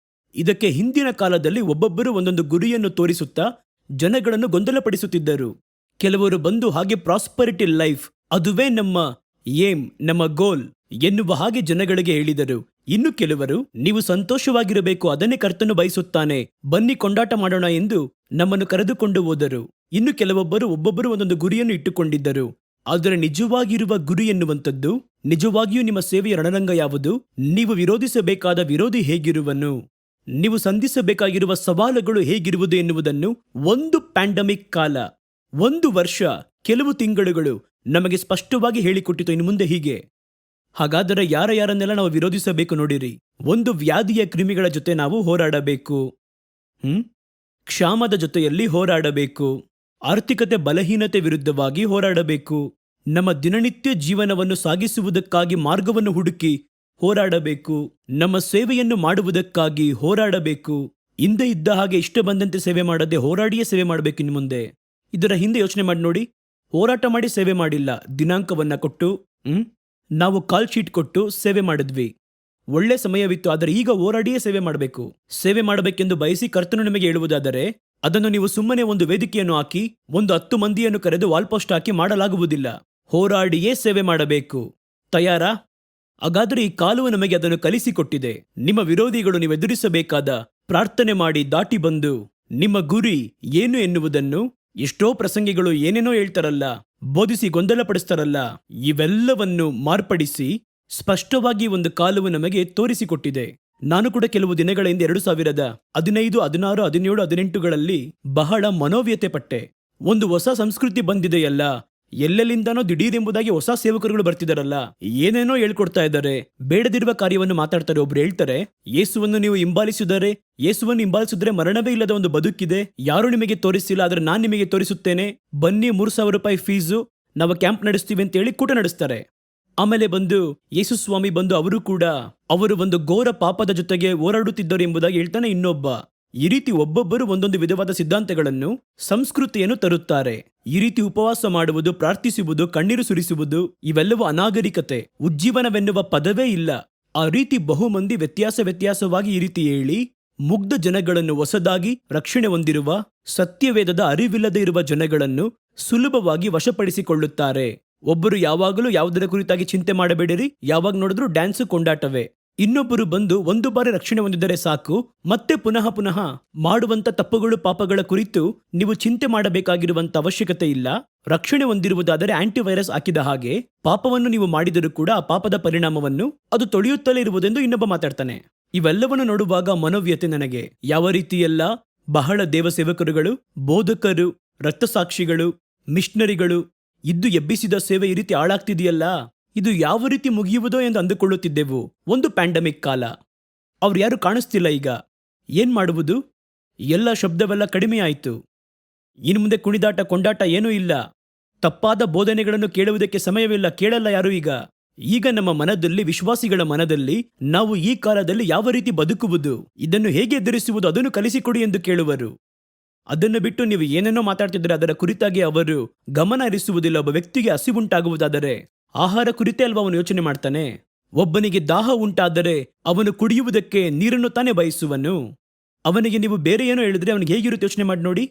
ಇದಕ್ಕೆ ಹಿಂದಿನ ಕಾಲದಲ್ಲಿ ಒಬ್ಬೊಬ್ಬರು ಒಂದೊಂದು ಗುರಿಯನ್ನು ತೋರಿಸುತ್ತಾ ಜನಗಳನ್ನು ಗೊಂದಲಪಡಿಸುತ್ತಿದ್ದರು. ಕೆಲವರು ಬಂದು ಹಾಗೆ ಪ್ರಾಸ್ಪರಿಟಿ ಲೈಫ್, ಅದುವೇ ನಮ್ಮ ಏಮ್, ನಮ್ಮ ಗೋಲ್ ಎನ್ನುವ ಹಾಗೆ ಜನಗಳಿಗೆ ಹೇಳಿದರು. ಇನ್ನು ಕೆಲವರು ನೀವು ಸಂತೋಷವಾಗಿರಬೇಕು, ಅದನ್ನೇ ಕರ್ತನು ಬಯಸುತ್ತಾನೆ, ಬನ್ನಿ ಕೊಂಡಾಟ ಮಾಡೋಣ ಎಂದು ನಮ್ಮನ್ನು ಕರೆದುಕೊಂಡು ಹೋದರು. ಇನ್ನು ಕೆಲವೊಬ್ಬರು ಒಬ್ಬೊಬ್ಬರು ಒಂದೊಂದು ಗುರಿಯನ್ನು ಇಟ್ಟುಕೊಂಡಿದ್ದರು. ಆದರೆ ನಿಜವಾಗಿರುವ ಗುರಿ ಎನ್ನುವಂಥದ್ದು, ನಿಜವಾಗಿಯೂ ನಿಮ್ಮ ಸೇವೆಯ ರಣರಂಗ ಯಾವುದು, ನೀವು ವಿರೋಧಿಸಬೇಕಾದ ವಿರೋಧಿ ಹೇಗಿರುವನು, ನೀವು ಸಂಧಿಸಬೇಕಾಗಿರುವ ಸವಾಲುಗಳು ಹೇಗಿರುವುದು ಎನ್ನುವುದನ್ನು ಒಂದು ಪ್ಯಾಂಡಮಿಕ್ ಕಾಲ, 1 ವರ್ಷ ಕೆಲವು ತಿಂಗಳುಗಳು ನಮಗೆ ಸ್ಪಷ್ಟವಾಗಿ ಹೇಳಿಕೊಟ್ಟಿತು. ಇನ್ನು ಮುಂದೆ ಹೀಗೆ. ಹಾಗಾದರೆ ಯಾರನ್ನೆಲ್ಲ ನಾವು ವಿರೋಧಿಸಬೇಕು ನೋಡಿರಿ. ಒಂದು ವ್ಯಾಧಿಯ ಕ್ರಿಮಿಗಳ ಜೊತೆ ನಾವು ಹೋರಾಡಬೇಕು, ಕ್ಷಾಮದ ಜೊತೆಯಲ್ಲಿ ಹೋರಾಡಬೇಕು, ಆರ್ಥಿಕತೆ ಬಲಹೀನತೆ ವಿರುದ್ಧವಾಗಿ ಹೋರಾಡಬೇಕು, ನಮ್ಮ ದಿನನಿತ್ಯ ಜೀವನವನ್ನು ಸಾಗಿಸುವುದಕ್ಕಾಗಿ ಮಾರ್ಗವನ್ನು ಹುಡುಕಿ ಹೋರಾಡಬೇಕು, ನಮ್ಮ ಸೇವೆಯನ್ನು ಮಾಡುವುದಕ್ಕಾಗಿ ಹೋರಾಡಬೇಕು. ಹಿಂದೆ ಇದ್ದ ಹಾಗೆ ಇಷ್ಟ ಬಂದಂತೆ ಸೇವೆ ಮಾಡದೆ ಹೋರಾಡಿಯೇ ಸೇವೆ ಮಾಡಬೇಕು. ಇನ್ನು ಮುಂದೆ ಇದರ ಹಿಂದೆ ಯೋಚನೆ ಮಾಡಿ ನೋಡಿ. ಹೋರಾಟ ಮಾಡಿ ಸೇವೆ ಮಾಡಿಲ್ಲ, ದಿನಾಂಕವನ್ನ ಕೊಟ್ಟು ನಾವು ಕಾಲ್ ಶೀಟ್ ಕೊಟ್ಟು ಸೇವೆ ಮಾಡಿದ್ವಿ, ಒಳ್ಳೆ ಸಮಯವಿತ್ತು. ಆದರೆ ಈಗ ಹೋರಾಡಿಯೇ ಸೇವೆ ಮಾಡಬೇಕು. ಸೇವೆ ಮಾಡಬೇಕೆಂದು ಬಯಸಿ ಕರ್ತನು ನಿಮಗೆ ಹೇಳುವುದಾದರೆ ಅದನ್ನು ನೀವು ಸುಮ್ಮನೆ ಒಂದು ವೇದಿಕೆಯನ್ನು ಹಾಕಿ ಒಂದು 10 ಮಂದಿಯನ್ನು ಕರೆದು ವಾಲ್ಪೋಸ್ಟ್ ಹಾಕಿ ಮಾಡಲಾಗುವುದಿಲ್ಲ. ಹೋರಾಡಿಯೇ ಸೇವೆ ಮಾಡಬೇಕು. ತಯಾರಾ? ಹಾಗಾದರೆ ಈ ಕಾಲವು ನಮಗೆ ಅದನ್ನು ಕಲಿಸಿಕೊಟ್ಟಿದೆ. ನಿಮ್ಮ ವಿರೋಧಿಗಳು ನೀವು ಎದುರಿಸಬೇಕಾದ, ಪ್ರಾರ್ಥನೆ ಮಾಡಿ ದಾಟಿ ಬಂದು ನಿಮ್ಮ ಗುರಿ ಏನು ಎನ್ನುವುದನ್ನು, ಎಷ್ಟೋ ಪ್ರಸಂಗಿಗಳು ಏನೇನೋ ಹೇಳ್ತಾರಲ್ಲ, ಬೋಧಿಸಿ ಗೊಂದಲಪಡಿಸ್ತಾರಲ್ಲ, ಇವೆಲ್ಲವನ್ನು ಮಾರ್ಪಡಿಸಿ ಸ್ಪಷ್ಟವಾಗಿ ಒಂದು ಕಾಲವು ನಮಗೆ ತೋರಿಸಿಕೊಟ್ಟಿದೆ. ನಾನು ಕೂಡ ಕೆಲವು ದಿನಗಳ ಹಿಂದೆ 2015, 16, 16, 17, 18ಗಳಲ್ಲಿ ಬಹಳ ಮನೋವ್ಯತೆ ಪಟ್ಟೆ. ಒಂದು ಹೊಸ ಸಂಸ್ಕೃತಿ ಬಂದಿದೆಯಲ್ಲ, ಎಲ್ಲೆಲ್ಲಿಂದನೋ ದಿಢೀರೆಂಬುದಾಗಿ ಹೊಸ ಸೇವಕರುಗಳು ಬರ್ತಿದಾರಲ್ಲ, ಏನೇನೋ ಹೇಳ್ಕೊಡ್ತಾ ಇದ್ದಾರೆ, ಬೇಡದಿರುವ ಕಾರ್ಯವನ್ನು ಮಾತಾಡ್ತಾರೆ. ಒಬ್ರು ಹೇಳ್ತಾರೆ, ಯೇಸುವನ್ನು ನೀವು ಹಿಂಬಾಲಿಸಿದರೆ, ಯೇಸುವನ್ನು ಹಿಂಬಾಲಿಸಿದ್ರೆ ಮರಣವೇ ಇಲ್ಲದ ಒಂದು ಬದುಕಿದೆ, ಯಾರು ನಿಮಗೆ ತೋರಿಸಿಲ್ಲ, ಆದ್ರೆ ನಾನು ನಿಮಗೆ ತೋರಿಸುತ್ತೇನೆ, ಬನ್ನಿ, 3,000 ರೂಪಾಯಿ ಫೀಸು, ನಾವು ಕ್ಯಾಂಪ್ ನಡೆಸ್ತೀವಿ ಅಂತ ಹೇಳಿ ಕೂಟ ನಡೆಸ್ತಾರೆ. ಆಮೇಲೆ ಬಂದು ಯೇಸು ಸ್ವಾಮಿ ಬಂದು ಅವರು ಒಂದು ಘೋರ ಪಾಪದ ಜೊತೆಗೆ ಹೋರಾಡುತ್ತಿದ್ದರು ಎಂಬುದಾಗಿ ಹೇಳ್ತಾನೆ ಇನ್ನೊಬ್ಬ. ಈ ರೀತಿ ಒಬ್ಬೊಬ್ಬರು ಒಂದೊಂದು ವಿಧವಾದ ಸಿದ್ಧಾಂತಗಳನ್ನು, ಸಂಸ್ಕೃತಿಯನ್ನು ತರುತ್ತಾರೆ. ಈ ರೀತಿ ಉಪವಾಸ ಮಾಡುವುದು, ಪ್ರಾರ್ಥಿಸುವುದು, ಕಣ್ಣೀರು ಸುರಿಸುವುದು ಇವೆಲ್ಲವೂ ಅನಾಗರಿಕತೆ. ಉಜ್ಜೀವನವೆನ್ನುವ ಪದವೇ ಇಲ್ಲ. ಆ ರೀತಿ ಬಹುಮಂದಿ ವ್ಯತ್ಯಾಸವಾಗಿ ಈ ರೀತಿ ಹೇಳಿ ಮುಗ್ಧ ಜನಗಳನ್ನು, ಹೊಸದಾಗಿ ರಕ್ಷಣೆ ಹೊಂದಿರುವ, ಸತ್ಯವೇದದ ಅರಿವಿಲ್ಲದೆ ಇರುವ ಜನಗಳನ್ನು ಸುಲಭವಾಗಿ ವಶಪಡಿಸಿಕೊಳ್ಳುತ್ತಾರೆ. ಒಬ್ಬರು ಯಾವಾಗಲೂ ಯಾವುದರ ಕುರಿತಾಗಿ ಚಿಂತೆ ಮಾಡಬೇಡಿರಿ, ಯಾವಾಗ ನೋಡಿದ್ರೂ ಡ್ಯಾನ್ಸು, ಕೊಂಡಾಟವೇ. ಇನ್ನೊಬ್ಬರು ಬಂದು ಒಂದು ಬಾರಿ ರಕ್ಷಣೆ ಹೊಂದಿದರೆ ಸಾಕು, ಮತ್ತೆ ಪುನಃ ಮಾಡುವಂತ ತಪ್ಪುಗಳು, ಪಾಪಗಳ ಕುರಿತು ನೀವು ಚಿಂತೆ ಮಾಡಬೇಕಾಗಿರುವಂತ ಅವಶ್ಯಕತೆ ಇಲ್ಲ. ರಕ್ಷಣೆ ಹೊಂದಿರುವುದಾದರೆ ಆಂಟಿವೈರಸ್ ಹಾಕಿದ ಹಾಗೆ ಪಾಪವನ್ನು ನೀವು ಮಾಡಿದರೂ ಕೂಡ ಆ ಪಾಪದ ಪರಿಣಾಮವನ್ನು ಅದು ತೊಳೆಯುತ್ತಲೇ ಇರುವುದೆಂದು ಇನ್ನೊಬ್ಬ ಮಾತಾಡ್ತಾನೆ. ಇವೆಲ್ಲವನ್ನು ನೋಡುವಾಗ ಮನೋವ್ಯತೆ ನನಗೆ. ಯಾವ ರೀತಿಯೆಲ್ಲ ಬಹಳ ದೇವಸೇವಕರುಗಳು, ಬೋಧಕರು, ರಕ್ತಸಾಕ್ಷಿಗಳು, ಮಿಷನರಿಗಳು ಇದ್ದು ಎಬ್ಬಿಸಿದ ಸೇವೆ ಈ ರೀತಿ ಹಾಳಾಗ್ತಿದೆಯಲ್ಲ, ಇದು ಯಾವ ರೀತಿ ಮುಗಿಯುವುದೋ ಎಂದು ಅಂದುಕೊಳ್ಳುತ್ತಿದ್ದೆವು. ಒಂದು ಪ್ಯಾಂಡಮಿಕ್ ಕಾಲ, ಅವ್ರು ಯಾರು ಕಾಣಿಸ್ತಿಲ್ಲ. ಈಗ ಏನ್ ಮಾಡುವುದು? ಎಲ್ಲ ಶಬ್ದವೆಲ್ಲ ಕಡಿಮೆ ಆಯಿತು. ಇನ್ನು ಮುಂದೆ ಕುಣಿದಾಟ, ಕೊಂಡಾಟ ಏನೂ ಇಲ್ಲ. ತಪ್ಪಾದ ಬೋಧನೆಗಳನ್ನು ಕೇಳುವುದಕ್ಕೆ ಸಮಯವಿಲ್ಲ, ಕೇಳಲ್ಲ ಯಾರು ಈಗ ನಮ್ಮ ಮನದಲ್ಲಿ, ವಿಶ್ವಾಸಿಗಳ ಮನದಲ್ಲಿ, ನಾವು ಈ ಕಾಲದಲ್ಲಿ ಯಾವ ರೀತಿ ಬದುಕುವುದು, ಇದನ್ನು ಹೇಗೆ ಎದುರಿಸುವುದು, ಅದನ್ನು ಕಲಿಸಿಕೊಡಿ ಎಂದು ಕೇಳುವರು. ಅದನ್ನು ಬಿಟ್ಟು ನೀವು ಏನೇನೋ ಮಾತಾಡ್ತಿದ್ರೆ ಅದರ ಕುರಿತಾಗಿ ಅವರು ಗಮನ ಹರಿಸುವುದಿಲ್ಲ. ಒಬ್ಬ ವ್ಯಕ್ತಿಗೆ ಹಸಿವುಂಟಾಗುವುದಾದರೆ ಆಹಾರ ಕುರಿತೇ ಅಲ್ವಾ ಅವನು ಯೋಚನೆ ಮಾಡ್ತಾನೆ. ಒಬ್ಬನಿಗೆ ದಾಹ ಉಂಟಾದರೆ ಅವನು ಕುಡಿಯುವುದಕ್ಕೆ ನೀರನ್ನು ತಾನೇ ಬಯಸುವನು. ಅವನಿಗೆ ನೀವು ಬೇರೆ ಏನೋ ಹೇಳಿದ್ರೆ ಅವನಿಗೆ ಹೇಗಿರುತ್ತೆ ಯೋಚನೆ ಮಾಡಿ ನೋಡಿ.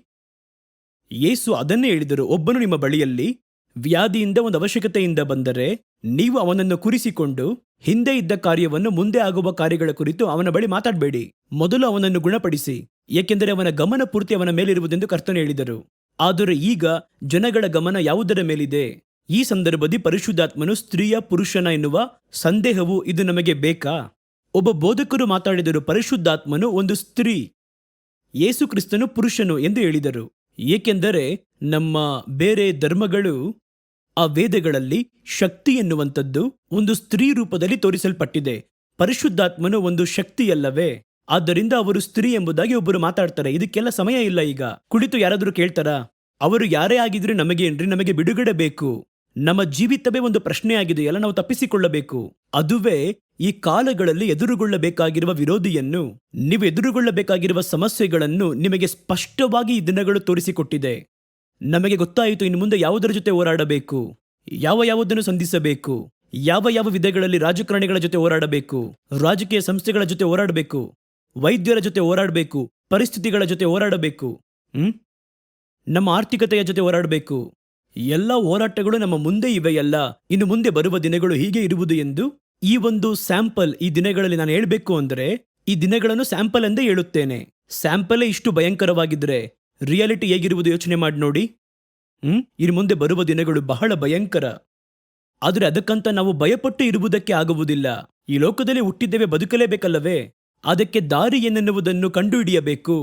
ಯೇಸು ಅದನ್ನೇ ಹೇಳಿದರು. ಒಬ್ಬನು ನಿಮ್ಮ ಬಳಿಯಲ್ಲಿ ವ್ಯಾಧಿಯಿಂದ, ಒಂದು ಅವಶ್ಯಕತೆಯಿಂದ ಬಂದರೆ ನೀವು ಅವನನ್ನು ಕೂರಿಸಿಕೊಂಡು ಹಿಂದೆ ಇದ್ದ ಕಾರ್ಯವನ್ನು, ಮುಂದೆ ಆಗುವ ಕಾರ್ಯಗಳ ಕುರಿತು ಅವನ ಬಳಿ ಮಾತಾಡಬೇಡಿ. ಮೊದಲು ಅವನನ್ನು ಗುಣಪಡಿಸಿ, ಏಕೆಂದರೆ ಅವನ ಗಮನ ಪೂರ್ತಿ ಅವನ ಮೇಲಿರುವುದೆಂದು ಕರ್ತನು ಹೇಳಿದರು. ಆದರೆ ಈಗ ಜನಗಳ ಗಮನ ಯಾವುದರ ಮೇಲಿದೆ? ಈ ಸಂದರ್ಭದಲ್ಲಿ ಪರಿಶುದ್ಧಾತ್ಮನು ಸ್ತ್ರೀಯ, ಪುರುಷನ ಎನ್ನುವ ಸಂದೇಹವು ಇದು ನಮಗೆ ಬೇಕಾ? ಒಬ್ಬ ಬೋಧಕರು ಮಾತಾಡಿದರು, ಪರಿಶುದ್ಧಾತ್ಮನು ಒಂದು ಸ್ತ್ರೀ, ಯೇಸು ಕ್ರಿಸ್ತನು ಪುರುಷನು ಎಂದು ಹೇಳಿದರು. ಏಕೆಂದರೆ ನಮ್ಮ ಬೇರೆ ಧರ್ಮಗಳು, ಆ ವೇದಗಳಲ್ಲಿ ಶಕ್ತಿ ಎನ್ನುವಂಥದ್ದು ಒಂದು ಸ್ತ್ರೀ ರೂಪದಲ್ಲಿ ತೋರಿಸಲ್ಪಟ್ಟಿದೆ. ಪರಿಶುದ್ಧಾತ್ಮನು ಒಂದು ಶಕ್ತಿಯಲ್ಲವೇ? ಆದ್ದರಿಂದ ಅವರು ಸ್ತ್ರೀ ಎಂಬುದಾಗಿ ಒಬ್ಬರು ಮಾತಾಡ್ತಾರೆ. ಇದಕ್ಕೆಲ್ಲ ಸಮಯ ಇಲ್ಲ. ಈಗ ಕುಳಿತು ಯಾರಾದರೂ ಕೇಳ್ತಾರಾ? ಅವರು ಯಾರೇ ಆಗಿದ್ರೆ ನಮಗೇನ್ರಿ, ನಮಗೆ ಬಿಡುಗಡೆ ಬೇಕು, ನಮ್ಮ ಜೀವಿತವೇ ಒಂದು ಪ್ರಶ್ನೆಯಾಗಿದೆ, ಎಲ್ಲ ನಾವು ತಪ್ಪಿಸಿಕೊಳ್ಳಬೇಕು. ಅದುವೇ ಈ ಕಾಲಗಳಲ್ಲಿ ಎದುರುಗೊಳ್ಳಬೇಕಾಗಿರುವ ವಿರೋಧಿಯನ್ನು, ನೀವು ಎದುರುಗೊಳ್ಳಬೇಕಾಗಿರುವ ಸಮಸ್ಯೆಗಳನ್ನು ನಿಮಗೆ ಸ್ಪಷ್ಟವಾಗಿ ಈ ದಿನಗಳು ತೋರಿಸಿಕೊಟ್ಟಿದೆ. ನಮಗೆ ಗೊತ್ತಾಯಿತು ಇನ್ನು ಮುಂದೆ ಯಾವುದರ ಜೊತೆ ಹೋರಾಡಬೇಕು, ಯಾವುದನ್ನು ಸಂಧಿಸಬೇಕು, ಯಾವ ವಿಧಗಳಲ್ಲಿ ರಾಜಕಾರಣಿಗಳ ಜೊತೆ ಹೋರಾಡಬೇಕು, ರಾಜಕೀಯ ಸಂಸ್ಥೆಗಳ ಜೊತೆ ಹೋರಾಡಬೇಕು, ವೈದ್ಯರ ಜೊತೆ ಹೋರಾಡಬೇಕು, ಪರಿಸ್ಥಿತಿಗಳ ಜೊತೆ ಹೋರಾಡಬೇಕು, ನಮ್ಮ ಆರ್ಥಿಕತೆಯ ಜೊತೆ ಹೋರಾಡಬೇಕು. ಎಲ್ಲ ಹೋರಾಟಗಳು ನಮ್ಮ ಮುಂದೆ ಇವೆಯಲ್ಲ, ಇನ್ನು ಮುಂದೆ ಬರುವ ದಿನಗಳು ಹೀಗೆ ಇರುವುದು ಎಂದು ಈ ಒಂದು ಸ್ಯಾಂಪಲ್ ಈ ದಿನಗಳಲ್ಲಿ ನಾನು ಹೇಳಬೇಕು ಅಂದರೆ ಈ ದಿನಗಳನ್ನು ಸ್ಯಾಂಪಲ್ ಎಂದೇ ಹೇಳುತ್ತೇನೆ. ಸ್ಯಾಂಪಲೇ ಇಷ್ಟು ಭಯಂಕರವಾಗಿದ್ರೆ ರಿಯಾಲಿಟಿ ಹೇಗಿರುವುದು ಯೋಚನೆ ಮಾಡಿ ನೋಡಿ. ಇನ್ನು ಮುಂದೆ ಬರುವ ದಿನಗಳು ಬಹಳ ಭಯಂಕರ. ಆದರೆ ಅದಕ್ಕಂತ ನಾವು ಭಯಪಟ್ಟು ಇರುವುದಕ್ಕೆ ಆಗುವುದಿಲ್ಲ. ಈ ಲೋಕದಲ್ಲಿ ಹುಟ್ಟಿದ್ದೇವೆ, ಬದುಕಲೇಬೇಕಲ್ಲವೇ? ಅದಕ್ಕೆ ದಾರಿ ಏನೆನ್ನುವುದನ್ನು ಕಂಡುಹಿಡಿಯಬೇಕು.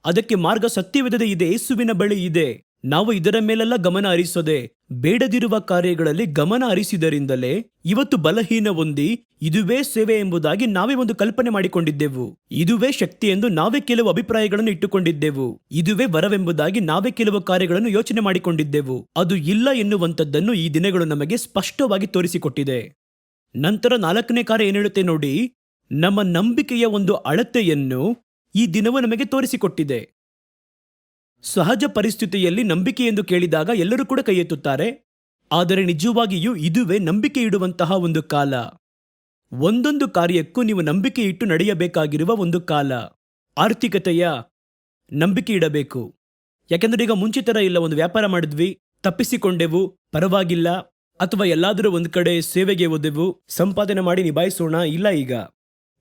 ಅದಕ್ಕೆ ಮಾರ್ಗ ಸತ್ಯವಿದೆ, ಯೇಸುವಿನ ಬಳಿ ಇದೆ. ನಾವು ಇದರ ಮೇಲೆಲ್ಲ ಗಮನ ಹರಿಸದೆ ಬೇಡದಿರುವ ಕಾರ್ಯಗಳಲ್ಲಿ ಗಮನ ಹರಿಸಿದರಿಂದಲೇ ಇವತ್ತು ಬಲಹೀನ ಹೊಂದಿ ಇದುವೇ ಸೇವೆ ಎಂಬುದಾಗಿ ನಾವೇ ಒಂದು ಕಲ್ಪನೆ ಮಾಡಿಕೊಂಡಿದ್ದೆವು. ಇದುವೇ ಶಕ್ತಿ ಎಂದು ನಾವೇ ಕೆಲವು ಅಭಿಪ್ರಾಯಗಳನ್ನು ಇಟ್ಟುಕೊಂಡಿದ್ದೆವು. ಇದುವೇ ವರವೆಂಬುದಾಗಿ ನಾವೇ ಕೆಲವು ಕಾರ್ಯಗಳನ್ನು ಯೋಚನೆ ಮಾಡಿಕೊಂಡಿದ್ದೆವು. ಅದು ಇಲ್ಲ ಎನ್ನುವಂಥದ್ದನ್ನು ಈ ದಿನಗಳು ನಮಗೆ ಸ್ಪಷ್ಟವಾಗಿ ತೋರಿಸಿಕೊಟ್ಟಿದೆ. ನಂತರ 4ನೇ ಕಾರ್ಯ ಏನು ಹೇಳುತ್ತೆ ನೋಡಿ, ನಮ್ಮ ನಂಬಿಕೆಯ ಒಂದು ಅಳತೆಯನ್ನು ಈ ದಿನವೂ ನಮಗೆ ತೋರಿಸಿಕೊಟ್ಟಿದೆ. ಸಹಜ ಪರಿಸ್ಥಿತಿಯಲ್ಲಿ ನಂಬಿಕೆ ಎಂದು ಕೇಳಿದಾಗ ಎಲ್ಲರೂ ಕೂಡ ಕೈ ಎತ್ತುತ್ತಾರೆ. ಆದರೆ ನಿಜವಾಗಿಯೂ ಇದುವೇ ನಂಬಿಕೆ ಇಡುವಂತಹ ಒಂದು ಕಾಲ. ಒಂದೊಂದು ಕಾರ್ಯಕ್ಕೂ ನೀವು ನಂಬಿಕೆ ಇಟ್ಟು ನಡೆಯಬೇಕಾಗಿರುವ ಒಂದು ಕಾಲ. ಆರ್ಥಿಕತೆಯ ನಂಬಿಕೆ ಇಡಬೇಕು. ಯಾಕೆಂದ್ರೆ ಈಗ ಮುಂಚೆ ತರ ಇಲ್ಲ, ಒಂದು ವ್ಯಾಪಾರ ಮಾಡಿದ್ವಿ, ತಪ್ಪಿಸಿಕೊಂಡೆವು, ಪರವಾಗಿಲ್ಲ, ಅಥವಾ ಎಲ್ಲಾದರೂ ಒಂದು ಕಡೆ ಸೇವೆಗೆ ಹೋದೆವು, ಸಂಪಾದನೆ ಮಾಡಿ ನಿಭಾಯಿಸೋಣ. ಇಲ್ಲ, ಈಗ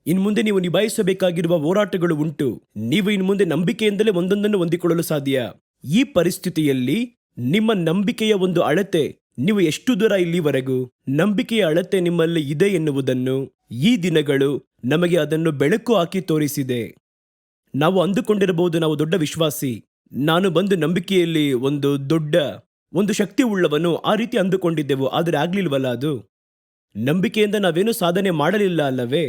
ಇನ್ಮುಂದೆ ನೀವು ನಿಭಾಯಿಸಬೇಕಾಗಿರುವ ಹೋರಾಟಗಳು ಉಂಟು. ನೀವು ಇನ್ಮುಂದೆ ನಂಬಿಕೆಯಿಂದಲೇ ಒಂದೊಂದನ್ನು ಹೊಂದಿಕೊಳ್ಳಲು ಸಾಧ್ಯ. ಈ ಪರಿಸ್ಥಿತಿಯಲ್ಲಿ ನಿಮ್ಮ ನಂಬಿಕೆಯ ಒಂದು ಅಳತೆ, ನೀವು ಎಷ್ಟು ದೂರ ಇಲ್ಲಿವರೆಗೂ ನಂಬಿಕೆಯ ಅಳತೆ ನಿಮ್ಮಲ್ಲಿ ಇದೆ ಎನ್ನುವುದನ್ನು ಈ ದಿನಗಳು ನಮಗೆ ಅದನ್ನು ಬೆಳಕು ಹಾಕಿ ತೋರಿಸಿದೆ. ನಾವು ಅಂದುಕೊಂಡಿರಬಹುದು ನಾವು ದೊಡ್ಡ ವಿಶ್ವಾಸಿ, ನಾನು ಬಂದು ನಂಬಿಕೆಯಲ್ಲಿ ಒಂದು ಶಕ್ತಿ ಉಳ್ಳವನು, ಆ ರೀತಿ ಅಂದುಕೊಂಡಿದ್ದೆವು. ಆದರೆ ಆಗ್ಲಿಲ್ವಲ್ಲ ಅದು. ನಂಬಿಕೆಯಿಂದ ನಾವೇನು ಸಾಧನೆ ಮಾಡಲಿಲ್ಲ ಅಲ್ಲವೇ?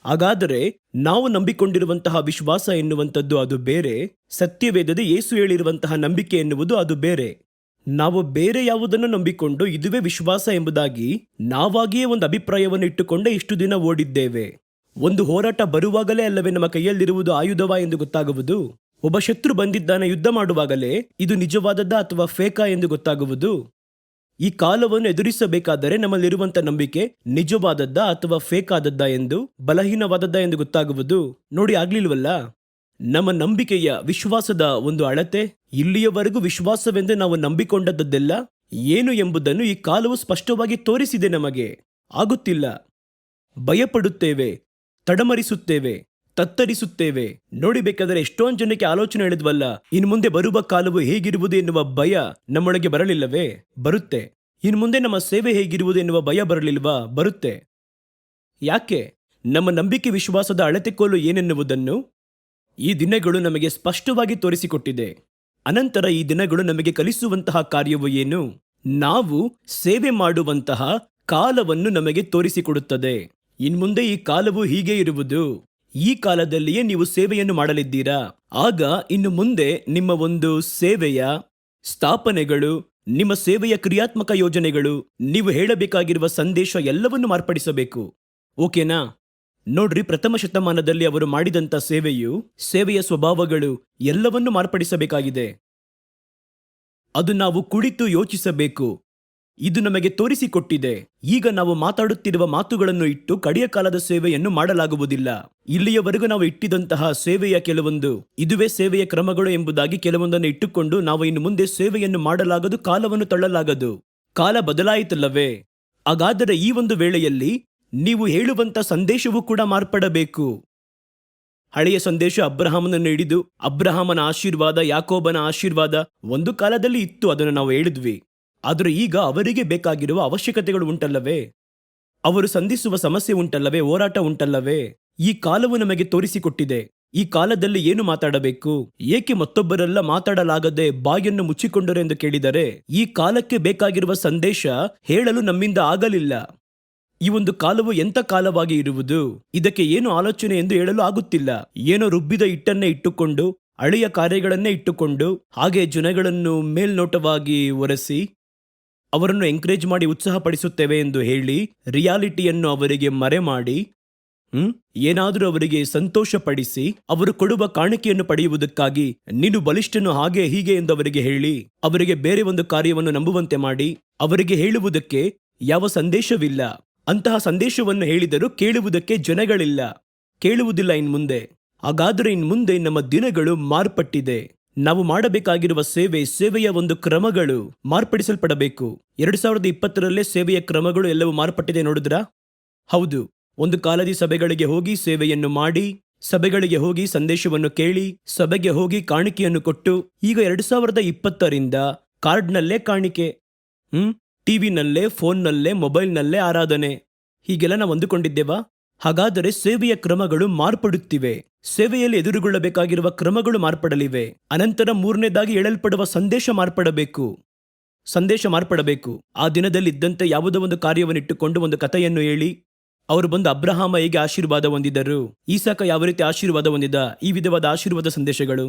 ಹಾಗಾದರೆ ನಾವು ನಂಬಿಕೊಂಡಿರುವಂತಹ ವಿಶ್ವಾಸ ಎನ್ನುವಂಥದ್ದು ಅದು ಬೇರೆ, ಸತ್ಯವೇದದ ಯೇಸು ಹೇಳಿರುವಂತಹ ನಂಬಿಕೆ ಎನ್ನುವುದು ಅದು ಬೇರೆ. ನಾವು ಬೇರೆ ಯಾವುದನ್ನು ನಂಬಿಕೊಂಡು ಇದುವೇ ವಿಶ್ವಾಸ ಎಂಬುದಾಗಿ ನಾವಾಗಿಯೇ ಒಂದು ಅಭಿಪ್ರಾಯವನ್ನು ಇಟ್ಟುಕೊಂಡೇ ಇಷ್ಟು ದಿನ ಓಡಿದ್ದೇವೆ. ಒಂದು ಹೋರಾಟ ಬರುವಾಗಲೇ ಅಲ್ಲವೇ ನಮ್ಮ ಕೈಯಲ್ಲಿರುವುದು ಆಯುಧವಾ ಎಂದು ಗೊತ್ತಾಗುವುದು. ಒಬ್ಬ ಶತ್ರು ಬಂದಿದ್ದಾನೆ ಯುದ್ಧ ಮಾಡುವಾಗಲೇ ಇದು ನಿಜವಾದದ್ದ ಅಥವಾ ಫೇಕಾ ಎಂದು ಗೊತ್ತಾಗುವುದು. ಈ ಕಾಲವನ್ನು ಎದುರಿಸಬೇಕಾದರೆ ನಮ್ಮಲ್ಲಿರುವಂತ ನಂಬಿಕೆ ನಿಜವಾದದ್ದ ಅಥವಾ ಫೇಕ್ ಆದದ್ದ ಎಂದು, ಬಲಹೀನವಾದದ್ದ ಎಂದು ಗೊತ್ತಾಗುವುದು. ನೋಡಿ, ಆಗ್ಲಿಲ್ವಲ್ಲ? ನಮ್ಮ ನಂಬಿಕೆಯ ವಿಶ್ವಾಸದ ಒಂದು ಅಳತೆ, ಇಲ್ಲಿಯವರೆಗೂ ವಿಶ್ವಾಸವೆಂದು ನಾವು ನಂಬಿಕೊಂಡದ್ದೆಲ್ಲ ಏನು ಎಂಬುದನ್ನು ಈ ಕಾಲವು ಸ್ಪಷ್ಟವಾಗಿ ತೋರಿಸಿದೆ ನಮಗೆ. ಆಗುತ್ತಿಲ್ಲ, ಭಯಪಡುತ್ತೇವೆ, ತಡಮರಿಸುತ್ತೇವೆ, ತತ್ತರಿಸುತ್ತೇವೆ. ನೋಡಿ, ಬೇಕಾದರೆ ಎಷ್ಟೊಂದು ಜನಕ್ಕೆ ಆಲೋಚನೆ ಹೇಳಿದ್ವಲ್ಲ, ಇನ್ನು ಮುಂದೆ ಬರುವ ಕಾಲವು ಹೇಗಿರುವುದು ಎನ್ನುವ ಭಯ ನಮ್ಮೊಳಗೆ ಬರಲಿಲ್ಲವೇ? ಬರುತ್ತೆ. ಇನ್ನು ಮುಂದೆ ನಮ್ಮ ಸೇವೆ ಹೇಗಿರುವುದು ಎನ್ನುವ ಭಯ ಬರಲಿಲ್ವಾ? ಬರುತ್ತೆ. ಯಾಕೆ? ನಮ್ಮ ನಂಬಿಕೆ ವಿಶ್ವಾಸದ ಅಳತೆಕೋಲು ಏನೆನ್ನುವುದನ್ನು ಈ ದಿನಗಳು ನಮಗೆ ಸ್ಪಷ್ಟವಾಗಿ ತೋರಿಸಿಕೊಟ್ಟಿದೆ. ಅನಂತರ ಈ ದಿನಗಳು ನಮಗೆ ಕಲಿಸುವಂತಹ ಕಾರ್ಯವು ಏನು? ನಾವು ಸೇವೆ ಮಾಡುವಂತಹ ಕಾಲವನ್ನು ನಮಗೆ ತೋರಿಸಿಕೊಡುತ್ತದೆ. ಇನ್ಮುಂದೆ ಈ ಕಾಲವು ಹೀಗೆ ಇರುವುದು, ಈ ಕಾಲದಲ್ಲಿಯೇ ನೀವು ಸೇವೆಯನ್ನು ಮಾಡಲಿದ್ದೀರಾ. ಆಗ ಇನ್ನು ಮುಂದೆ ನಿಮ್ಮ ಒಂದು ಸೇವೆಯ ಸ್ಥಾಪನೆಗಳು, ನಿಮ್ಮ ಸೇವೆಯ ಕ್ರಿಯಾತ್ಮಕ ಯೋಜನೆಗಳು, ನೀವು ಹೇಳಬೇಕಾಗಿರುವ ಸಂದೇಶ ಎಲ್ಲವನ್ನು ಮಾರ್ಪಡಿಸಬೇಕು. ಓಕೆನಾ? ನೋಡ್ರಿ, ಪ್ರಥಮ ಶತಮಾನದಲ್ಲಿ ಅವರು ಮಾಡಿದಂಥ ಸೇವೆಯ ಸ್ವಭಾವಗಳು ಎಲ್ಲವನ್ನೂ ಮಾರ್ಪಡಿಸಬೇಕಾಗಿದೆ. ಅದು ನಾವು ಕುಳಿತು ಯೋಚಿಸಬೇಕು. ಇದು ನಮಗೆ ತೋರಿಸಿಕೊಟ್ಟಿದೆ. ಈಗ ನಾವು ಮಾತಾಡುತ್ತಿರುವ ಮಾತುಗಳನ್ನು ಇಟ್ಟು ಕಡೆಯ ಕಾಲದ ಸೇವೆಯನ್ನು ಮಾಡಲಾಗುವುದಿಲ್ಲ. ಇಲ್ಲಿಯವರೆಗೂ ನಾವು ಇಟ್ಟಿದಂತಹ ಸೇವೆಯ ಇದುವೇ ಸೇವೆಯ ಕ್ರಮಗಳು ಎಂಬುದಾಗಿ ಕೆಲವೊಂದನ್ನು ಇಟ್ಟುಕೊಂಡು ನಾವು ಇನ್ನು ಮುಂದೆ ಸೇವೆಯನ್ನು ಮಾಡಲಾಗದು, ಕಾಲವನ್ನು ತಳ್ಳಲಾಗದು. ಕಾಲ ಬದಲಾಯಿತಲ್ಲವೇ? ಹಾಗಾದರೆ ಈ ಒಂದು ವೇಳೆಯಲ್ಲಿ ನೀವು ಹೇಳುವಂತ ಸಂದೇಶವೂ ಕೂಡ ಮಾರ್ಪಡಬೇಕು. ಹಳೆಯ ಸಂದೇಶ ಅಬ್ರಹಾಮನನ್ನು ಹಿಡಿದು ಅಬ್ರಹಾಮನ ಆಶೀರ್ವಾದ, ಯಾಕೋಬನ ಆಶೀರ್ವಾದ ಒಂದು ಕಾಲದಲ್ಲಿ ಇತ್ತು, ಅದನ್ನು ನಾವು ಹೇಳಿದ್ವಿ. ಆದರೆ ಈಗ ಅವರಿಗೆ ಬೇಕಾಗಿರುವ ಅವಶ್ಯಕತೆಗಳು ಉಂಟಲ್ಲವೇ? ಅವರು ಸಂಧಿಸುವ ಸಮಸ್ಯೆ ಉಂಟಲ್ಲವೇ? ಹೋರಾಟ ಉಂಟಲ್ಲವೇ? ಈ ಕಾಲವು ನಮಗೆ ತೋರಿಸಿಕೊಟ್ಟಿದೆ. ಈ ಕಾಲದಲ್ಲಿ ಏನು ಮಾತಾಡಬೇಕು, ಏಕೆ ಮತ್ತೊಬ್ಬರೆಲ್ಲ ಮಾತಾಡಲಾಗದೆ ಬಾಯನ್ನು ಮುಚ್ಚಿಕೊಂಡರು ಎಂದು ಕೇಳಿದರೆ, ಈ ಕಾಲಕ್ಕೆ ಬೇಕಾಗಿರುವ ಸಂದೇಶ ಹೇಳಲು ನಮ್ಮಿಂದ ಆಗಲಿಲ್ಲ. ಈ ಒಂದು ಕಾಲವು ಎಂಥ ಕಾಲವಾಗಿ ಇರುವುದು, ಇದಕ್ಕೆ ಏನು ಆಲೋಚನೆ ಎಂದು ಹೇಳಲು ಆಗುತ್ತಿಲ್ಲ. ಏನೋ ರುಬ್ಬಿದ ಹಿಟ್ಟನ್ನೇ ಇಟ್ಟುಕೊಂಡು, ಹಳೆಯ ಕಾರ್ಯಗಳನ್ನೇ ಇಟ್ಟುಕೊಂಡು, ಹಾಗೆ ಜನಗಳನ್ನು ಮೇಲ್ನೋಟವಾಗಿ ಒರೆಸಿ ಅವರನ್ನು ಎಂಕರೇಜ್ ಮಾಡಿ ಉತ್ಸಾಹಪಡಿಸುತ್ತೇವೆ ಎಂದು ಹೇಳಿ ರಿಯಾಲಿಟಿಯನ್ನು ಅವರಿಗೆ ಮರೆ ಮಾಡಿ ಏನಾದರೂ ಅವರಿಗೆ ಸಂತೋಷಪಡಿಸಿ ಅವರು ಕೊಡುವ ಕಾಣಿಕೆಯನ್ನು ಪಡೆಯುವುದಕ್ಕಾಗಿ ನೀನು ಬಲಿಷ್ಠನು ಹಾಗೆ ಹೀಗೆ ಎಂದು ಅವರಿಗೆ ಹೇಳಿ ಅವರಿಗೆ ಬೇರೆ ಒಂದು ಕಾರ್ಯವನ್ನು ನಂಬುವಂತೆ ಮಾಡಿ ಅವರಿಗೆ ಹೇಳುವುದಕ್ಕೆ ಯಾವ ಸಂದೇಶವಿಲ್ಲ. ಅಂತಹ ಸಂದೇಶವನ್ನು ಹೇಳಿದರೂ ಕೇಳುವುದಕ್ಕೆ ಜನಗಳಿಲ್ಲ, ಕೇಳುವುದಿಲ್ಲ ಇನ್ಮುಂದೆ. ಹಾಗಾದರೆ ಇನ್ಮುಂದೆ ನಮ್ಮ ದಿನಗಳು ಮಾರ್ಪಟ್ಟಿದೆ. ನಾವು ಮಾಡಬೇಕಾಗಿರುವ ಸೇವೆಯ ಒಂದು ಕ್ರಮಗಳು ಮಾರ್ಪಡಿಸಲ್ಪಡಬೇಕು. 2020ರಲ್ಲೇ ಸೇವೆಯ ಕ್ರಮಗಳು ಎಲ್ಲವೂ ಮಾರ್ಪಟ್ಟಿದೆ ನೋಡಿದ್ರಾ? ಹೌದು. ಒಂದು ಕಾಲದಿ ಸಭೆಗಳಿಗೆ ಹೋಗಿ ಸೇವೆಯನ್ನು ಮಾಡಿ, ಸಭೆಗಳಿಗೆ ಹೋಗಿ ಸಂದೇಶವನ್ನು ಕೇಳಿ, ಸಭೆಗೆ ಹೋಗಿ ಕಾಣಿಕೆಯನ್ನು ಕೊಟ್ಟು, ಈಗ 2020ರಿಂದ ಕಾರ್ಡ್ನಲ್ಲೇ ಕಾಣಿಕೆ, ಟಿವಿನಲ್ಲೇ, ಫೋನ್ನಲ್ಲೇ, ಮೊಬೈಲ್ನಲ್ಲೇ ಆರಾಧನೆ, ಹೀಗೆಲ್ಲ ನಾವು ಅಂದುಕೊಂಡಿದ್ದೇವಾ? ಹಾಗಾದರೆ ಸೇವೆಯ ಕ್ರಮಗಳು ಮಾರ್ಪಡುತ್ತಿವೆ. ಸೇವೆಯಲ್ಲಿ ಎದುರುಗೊಳ್ಳಬೇಕಾಗಿರುವ ಕ್ರಮಗಳು ಮಾರ್ಪಡಲಿವೆ. ಅನಂತರ ಮೂರನೇದಾಗಿ ಹೇಳಲ್ಪಡುವ ಸಂದೇಶ ಮಾರ್ಪಡಬೇಕು. ಆ ದಿನದಲ್ಲಿ ಇದ್ದಂತೆ ಯಾವುದೋ ಒಂದು ಕಾರ್ಯವನ್ನಿಟ್ಟುಕೊಂಡು ಒಂದು ಕಥೆಯನ್ನು ಹೇಳಿ, ಅವರು ಬಂದು ಅಬ್ರಹಾಮ ಹೇಗೆ ಆಶೀರ್ವಾದ ಹೊಂದಿದರು, ಈಸಾಕ ಯಾವ ರೀತಿ ಆಶೀರ್ವಾದ ಹೊಂದಿದ, ಈ ವಿಧವಾದ ಆಶೀರ್ವಾದ ಸಂದೇಶಗಳು.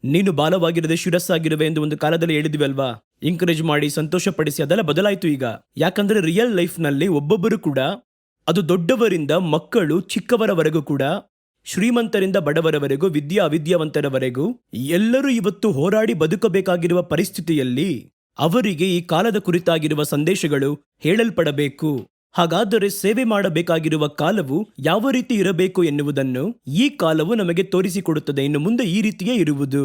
ನೀನು ಬಾಲವಾಗಿರದೆ ಶಿರಸ್ಸಾಗಿರುವೆ ಎಂದು ಒಂದು ಕಾಲದಲ್ಲಿ ಹೇಳಿದ್ವಿ ಅಲ್ವಾ? ಎಂಕರೇಜ್ ಮಾಡಿ ಸಂತೋಷಪಡಿಸಿ ಅದೆಲ್ಲ ಬದಲಾಯಿತು ಈಗ. ಯಾಕಂದ್ರೆ ರಿಯಲ್ ಲೈಫ್ನಲ್ಲಿ ಒಬ್ಬೊಬ್ಬರು ಕೂಡ, ಅದು ದೊಡ್ಡವರಿಂದ ಮಕ್ಕಳು ಚಿಕ್ಕವರವರೆಗೂ ಕೂಡ, ಶ್ರೀಮಂತರಿಂದ ಬಡವರವರೆಗೂ, ಅವಿದ್ಯಾವಂತರವರೆಗೂ ಎಲ್ಲರೂ ಇವತ್ತು ಹೋರಾಡಿ ಬದುಕಬೇಕಾಗಿರುವ ಪರಿಸ್ಥಿತಿಯಲ್ಲಿ ಅವರಿಗೆ ಈ ಕಾಲದ ಕುರಿತಾಗಿರುವ ಸಂದೇಶಗಳು ಹೇಳಲ್ಪಡಬೇಕು. ಹಾಗಾದರೆ ಸೇವೆ ಮಾಡಬೇಕಾಗಿರುವ ಕಾಲವು ಯಾವ ರೀತಿ ಇರಬೇಕು ಎನ್ನುವುದನ್ನು ಈ ಕಾಲವು ನಮಗೆ ತೋರಿಸಿಕೊಡುತ್ತದೆ. ಇನ್ನು ಮುಂದೆ ಈ ರೀತಿಯೇ ಇರುವುದು,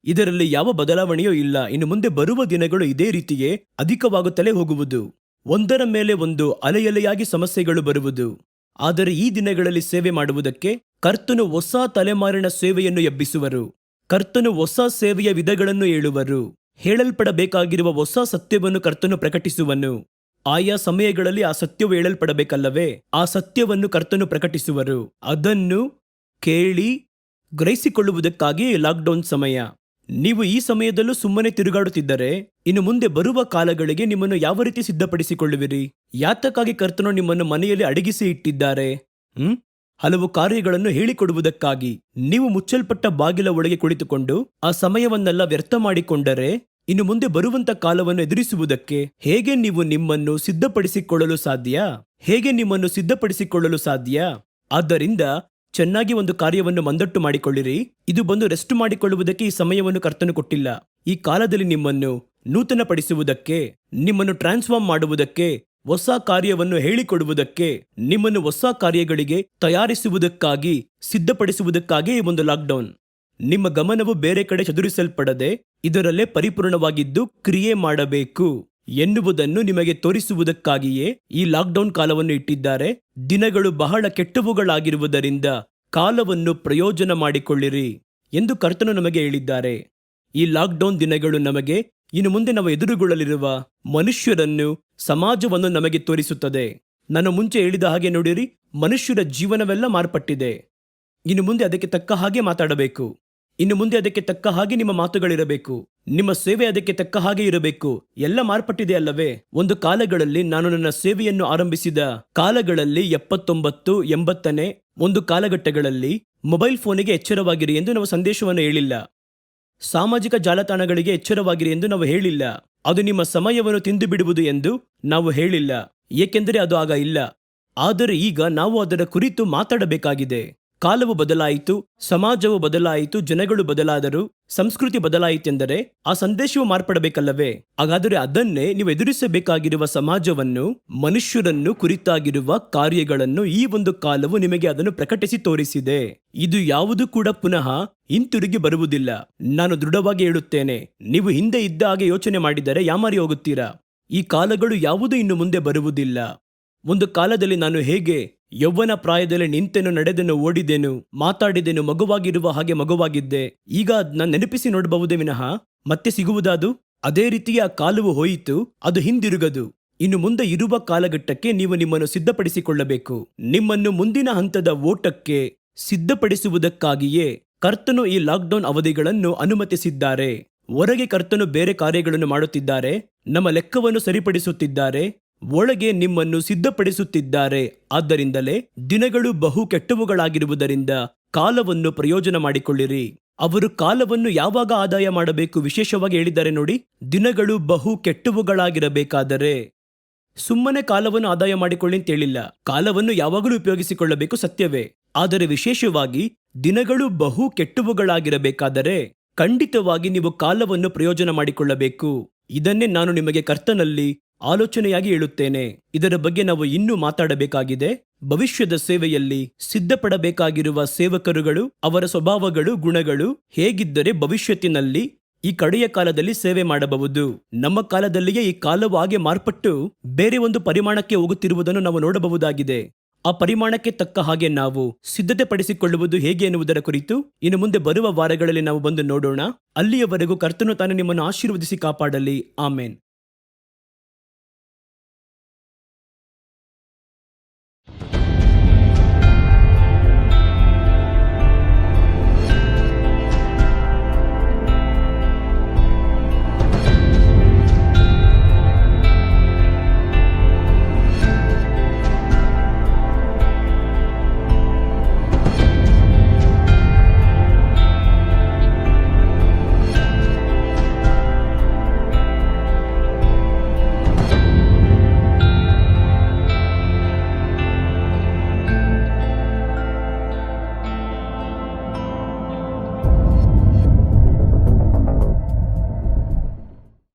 ಇದರಲ್ಲಿ ಯಾವ ಬದಲಾವಣೆಯೂ ಇಲ್ಲ. ಇನ್ನು ಮುಂದೆ ಬರುವ ದಿನಗಳು ಇದೇ ರೀತಿಯೇ ಅಧಿಕವಾಗುತ್ತಲೇ ಹೋಗುವುದು. ಒಂದರ ಮೇಲೆ ಒಂದು ಅಲೆಯಲೆಯಾಗಿ ಸಮಸ್ಯೆಗಳು ಬರುವುದು. ಆದರೆ ಈ ದಿನಗಳಲ್ಲಿ ಸೇವೆ ಮಾಡುವುದಕ್ಕೆ ಕರ್ತನು ಹೊಸ ತಲೆಮಾರಿನ ಸೇವೆಯನ್ನು ಎಬ್ಬಿಸುವರು. ಕರ್ತನು ಹೊಸ ಸೇವೆಯ ವಿಧಗಳನ್ನು ಹೇಳುವರು. ಹೇಳಲ್ಪಡಬೇಕಾಗಿರುವ ಹೊಸ ಸತ್ಯವನ್ನು ಕರ್ತನು ಪ್ರಕಟಿಸುವನು. ಆಯಾ ಸಮಯಗಳಲ್ಲಿ ಆ ಸತ್ಯವು ಹೇಳಲ್ಪಡಬೇಕಲ್ಲವೇ? ಆ ಸತ್ಯವನ್ನು ಕರ್ತನು ಪ್ರಕಟಿಸುವರು. ಅದನ್ನು ಕೇಳಿ ಗ್ರಹಿಸಿಕೊಳ್ಳುವುದಕ್ಕಾಗಿ ಲಾಕ್ಡೌನ್ ಸಮಯ. ನೀವು ಈ ಸಮಯದಲ್ಲೂ ಸುಮ್ಮನೆ ತಿರುಗಾಡುತ್ತಿದ್ದರೆ ಇನ್ನು ಮುಂದೆ ಬರುವ ಕಾಲಗಳಿಗೆ ನಿಮ್ಮನ್ನು ಯಾವ ರೀತಿ ಸಿದ್ಧಪಡಿಸಿಕೊಳ್ಳುವಿರಿ? ಯಾತಕ್ಕಾಗಿ ಕರ್ತನು ನಿಮ್ಮನ್ನು ಮನೆಯಲ್ಲಿ ಅಡಗಿಸಿ ಇಟ್ಟಿದ್ದಾರೆ? ಹಲವು ಕಾರ್ಯಗಳನ್ನು ಹೇಳಿಕೊಡುವುದಕ್ಕಾಗಿ. ನೀವು ಮುಚ್ಚಲ್ಪಟ್ಟ ಬಾಗಿಲ ಒಳಗೆ ಕುಳಿತುಕೊಂಡು ಆ ಸಮಯವನ್ನೆಲ್ಲ ವ್ಯರ್ಥ ಮಾಡಿಕೊಂಡರೆ ಇನ್ನು ಮುಂದೆ ಬರುವಂತ ಕಾಲವನ್ನು ಎದುರಿಸುವುದಕ್ಕೆ ಹೇಗೆ ನೀವು ನಿಮ್ಮನ್ನು ಸಿದ್ಧಪಡಿಸಿಕೊಳ್ಳಲು ಸಾಧ್ಯ? ಆದ್ದರಿಂದ ಚೆನ್ನಾಗಿ ಒಂದು ಕಾರ್ಯವನ್ನು ಮಂದಟ್ಟು ಮಾಡಿಕೊಳ್ಳಿರಿ. ಇದು ಬಂದು ರೆಸ್ಟ್ ಮಾಡಿಕೊಳ್ಳುವುದಕ್ಕೆ ಈ ಸಮಯವನ್ನು ಕರ್ತನು ಕೊಟ್ಟಿಲ್ಲ. ಈ ಕಾಲದಲ್ಲಿ ನಿಮ್ಮನ್ನು ನೂತನಪಡಿಸುವುದಕ್ಕೆ, ನಿಮ್ಮನ್ನು ಟ್ರಾನ್ಸ್ಫಾರ್ಮ್ ಮಾಡುವುದಕ್ಕೆ, ಹೊಸ ಕಾರ್ಯವನ್ನು ಹೇಳಿಕೊಡುವುದಕ್ಕೆ, ನಿಮ್ಮನ್ನು ಹೊಸ ಕಾರ್ಯಗಳಿಗೆ ತಯಾರಿಸುವುದಕ್ಕಾಗಿ, ಸಿದ್ಧಪಡಿಸುವುದಕ್ಕಾಗಿ ಈ ಒಂದು ಲಾಕ್ಡೌನ್. ನಿಮ್ಮ ಗಮನವು ಬೇರೆ ಕಡೆ ಚದುರಿಸಲ್ಪಡದೆ ಇದರಲ್ಲೇ ಪರಿಪೂರ್ಣವಾಗಿದ್ದು ಕ್ರಿಯೆ ಮಾಡಬೇಕು ಎನ್ನುವುದನ್ನು ನಿಮಗೆ ತೋರಿಸುವುದಕ್ಕಾಗಿಯೇ ಈ ಲಾಕ್ಡೌನ್ ಕಾಲವನ್ನು ಇಟ್ಟಿದ್ದಾರೆ. ದಿನಗಳು ಬಹಳ ಕೆಟ್ಟವುಗಳಾಗಿರುವುದರಿಂದ ಕಾಲವನ್ನು ಪ್ರಯೋಜನ ಮಾಡಿಕೊಳ್ಳಿರಿ ಎಂದು ಕರ್ತನು ನಮಗೆ ಹೇಳಿದ್ದಾರೆ. ಈ ಲಾಕ್ಡೌನ್ ದಿನಗಳು ನಮಗೆ ಇನ್ನು ಮುಂದೆ ನಾವು ಎದುರುಗೊಳ್ಳಲಿರುವ ಮನುಷ್ಯರನ್ನು, ಸಮಾಜವನ್ನು ನಮಗೆ ತೋರಿಸುತ್ತದೆ. ನಾನು ಮುಂಚೆ ಹೇಳಿದ ಹಾಗೆ ನೋಡಿರಿ, ಮನುಷ್ಯರ ಜೀವನವೆಲ್ಲ ಮಾರ್ಪಟ್ಟಿದೆ. ಇನ್ನು ಮುಂದೆ ಅದಕ್ಕೆ ತಕ್ಕ ಹಾಗೆ ಮಾತಾಡಬೇಕು. ಇನ್ನು ಮುಂದೆ ಅದಕ್ಕೆ ತಕ್ಕ ಹಾಗೆ ನಿಮ್ಮ ಮಾತುಗಳಿರಬೇಕು. ನಿಮ್ಮ ಸೇವೆ ಅದಕ್ಕೆ ತಕ್ಕ ಹಾಗೆ ಇರಬೇಕು. ಎಲ್ಲ ಮಾರ್ಪಟ್ಟಿದೆ ಅಲ್ಲವೇ? ಒಂದು ಕಾಲಗಳಲ್ಲಿ, ನಾನು ನನ್ನ ಸೇವೆಯನ್ನು ಆರಂಭಿಸಿದ ಕಾಲಗಳಲ್ಲಿ 79, 80ನೇ ಒಂದು ಕಾಲಘಟ್ಟಗಳಲ್ಲಿ ಮೊಬೈಲ್ ಫೋನಿಗೆ ಎಚ್ಚರವಾಗಿರಿ ಎಂದು ನಾವು ಸಂದೇಶವನ್ನು ಹೇಳಿಲ್ಲ. ಸಾಮಾಜಿಕ ಜಾಲತಾಣಗಳಿಗೆ ಎಚ್ಚರವಾಗಿರಿ ಎಂದು ನಾವು ಹೇಳಿಲ್ಲ. ಅದು ನಿಮ್ಮ ಸಮಯವನ್ನು ತಿಂದು ಬಿಡುವುದು ಎಂದು ನಾವು ಹೇಳಿಲ್ಲ. ಏಕೆಂದರೆ ಅದು ಆಗ ಇಲ್ಲ. ಆದರೆ ಈಗ ನಾವು ಅದರ ಕುರಿತು ಮಾತಾಡಬೇಕಾಗಿದೆ. ಕಾಲವು ಬದಲಾಯಿತು, ಸಮಾಜವು ಬದಲಾಯಿತು, ಜನಗಳು ಬದಲಾದರು, ಸಂಸ್ಕೃತಿ ಬದಲಾಯಿತೆಂದರೆ ಆ ಸಂದೇಶವು ಮಾರ್ಪಡಬೇಕಲ್ಲವೇ? ಹಾಗಾದರೆ ಅದನ್ನೇ ನೀವು ಎದುರಿಸಬೇಕಾಗಿರುವ ಸಮಾಜವನ್ನು, ಮನುಷ್ಯರನ್ನು ಕುರಿತಾಗಿರುವ ಕಾರ್ಯಗಳನ್ನು ಈ ಒಂದು ಕಾಲವು ನಿಮಗೆ ಅದನ್ನು ಪ್ರಕಟಿಸಿ ತೋರಿಸಿದೆ. ಇದು ಯಾವುದು ಕೂಡ ಪುನಃ ಹಿಂತಿರುಗಿ ಬರುವುದಿಲ್ಲ. ನಾನು ದೃಢವಾಗಿ ಹೇಳುತ್ತೇನೆ, ನೀವು ಹಿಂದೆ ಇದ್ದ ಹಾಗೆ ಯೋಚನೆ ಮಾಡಿದರೆ ಯಾಮಾರಿ ಹೋಗುತ್ತೀರಾ. ಈ ಕಾಲಗಳು ಯಾವುದು ಇನ್ನು ಮುಂದೆ ಬರುವುದಿಲ್ಲ. ಒಂದು ಕಾಲದಲ್ಲಿ ನಾನು ಹೇಗೆ ಯೌವನ ಪ್ರಾಯದಲ್ಲಿ ನಿಂತೆನು, ನಡೆದೆನು, ಓಡಿದೆನು, ಮಾತಾಡಿದೆನು, ಮಗುವಾಗಿರುವ ಹಾಗೆ ಮಗುವಾಗಿದ್ದೆ. ಈಗ ಅದನ್ನ ನೆನಪಿಸಿ ನೋಡಬಹುದೇ ವಿನಃ ಮತ್ತೆ ಸಿಗುವುದಾದು? ಅದೇ ರೀತಿಯ ಕಾಲವು ಹೋಯಿತು, ಅದು ಹಿಂದಿರುಗದು. ಇನ್ನು ಮುಂದೆ ಇರುವ ಕಾಲಘಟ್ಟಕ್ಕೆ ನೀವು ನಿಮ್ಮನ್ನು ಸಿದ್ಧಪಡಿಸಿಕೊಳ್ಳಬೇಕು. ನಿಮ್ಮನ್ನು ಮುಂದಿನ ಹಂತದ ಓಟಕ್ಕೆ ಸಿದ್ಧಪಡಿಸುವುದಕ್ಕಾಗಿಯೇ ಕರ್ತನು ಈ ಲಾಕ್ಡೌನ್ ಅವಧಿಗಳನ್ನು ಅನುಮತಿಸಿದ್ದಾರೆ. ಹೊರಗೆ ಕರ್ತನು ಬೇರೆ ಕಾರ್ಯಗಳನ್ನು ಮಾಡುತ್ತಿದ್ದಾರೆ, ನಮ್ಮ ಲೆಕ್ಕವನ್ನು ಸರಿಪಡಿಸುತ್ತಿದ್ದಾರೆ, ಒಳಗೆ ನಿಮ್ಮನ್ನು ಸಿದ್ಧಪಡಿಸುತ್ತಿದ್ದಾರೆ. ಆದ್ದರಿಂದಲೇ ದಿನಗಳು ಬಹು ಕೆಟ್ಟವುಗಳಾಗಿರುವುದರಿಂದ ಕಾಲವನ್ನು ಪ್ರಯೋಜನ ಮಾಡಿಕೊಳ್ಳಿರಿ. ಅವರು ಕಾಲವನ್ನು ಯಾವಾಗ ಆದಾಯ ಮಾಡಬೇಕು ವಿಶೇಷವಾಗಿ ಹೇಳಿದ್ದಾರೆ ನೋಡಿ. ದಿನಗಳು ಬಹು ಕೆಟ್ಟವುಗಳಾಗಿರಬೇಕಾದರೆ ಸುಮ್ಮನೆ ಕಾಲವನ್ನು ಆದಾಯ ಮಾಡಿಕೊಳ್ಳಿ ಅಂತೇಳಿಲ್ಲ. ಕಾಲವನ್ನು ಯಾವಾಗಲೂ ಉಪಯೋಗಿಸಿಕೊಳ್ಳಬೇಕು, ಸತ್ಯವೇ. ಆದರೆ ವಿಶೇಷವಾಗಿ ದಿನಗಳು ಬಹು ಕೆಟ್ಟವುಗಳಾಗಿರಬೇಕಾದರೆ ಖಂಡಿತವಾಗಿ ನೀವು ಕಾಲವನ್ನು ಪ್ರಯೋಜನ ಮಾಡಿಕೊಳ್ಳಬೇಕು. ಇದನ್ನೇ ನಾನು ನಿಮಗೆ ಕರ್ತನಲ್ಲಿ ಆಲೋಚನೆಯಾಗಿ ಹೇಳುತ್ತೇನೆ. ಇದರ ಬಗ್ಗೆ ನಾವು ಇನ್ನೂ ಮಾತಾಡಬೇಕಾಗಿದೆ. ಭವಿಷ್ಯದ ಸೇವೆಯಲ್ಲಿ ಸಿದ್ಧಪಡಬೇಕಾಗಿರುವ ಸೇವಕರುಗಳು, ಅವರ ಸ್ವಭಾವಗಳು, ಗುಣಗಳು ಹೇಗಿದ್ದರೆ ಭವಿಷ್ಯತ್ತಿನಲ್ಲಿ ಈ ಕಡೆಯ ಕಾಲದಲ್ಲಿ ಸೇವೆ ಮಾಡಬಹುದು. ನಮ್ಮ ಕಾಲದಲ್ಲಿಯೇ ಈ ಕಾಲವು ಹಾಗೆ ಮಾರ್ಪಟ್ಟು ಬೇರೆ ಒಂದು ಪರಿಮಾಣಕ್ಕೆ ಹೋಗುತ್ತಿರುವುದನ್ನು ನಾವು ನೋಡಬಹುದಾಗಿದೆ. ಆ ಪರಿಮಾಣಕ್ಕೆ ತಕ್ಕ ಹಾಗೆ ನಾವು ಸಿದ್ಧತೆ ಪಡಿಸಿಕೊಳ್ಳುವುದು ಹೇಗೆ ಎನ್ನುವುದರ ಕುರಿತು ಇನ್ನು ಮುಂದೆ ಬರುವ ವಾರಗಳಲ್ಲಿ ನಾವು ಬಂದು ನೋಡೋಣ. ಅಲ್ಲಿಯವರೆಗೂ ಕರ್ತನು ತಾನು ನಿಮ್ಮನ್ನು ಆಶೀರ್ವದಿಸಿ ಕಾಪಾಡಲಿ. ಆಮೇನ್.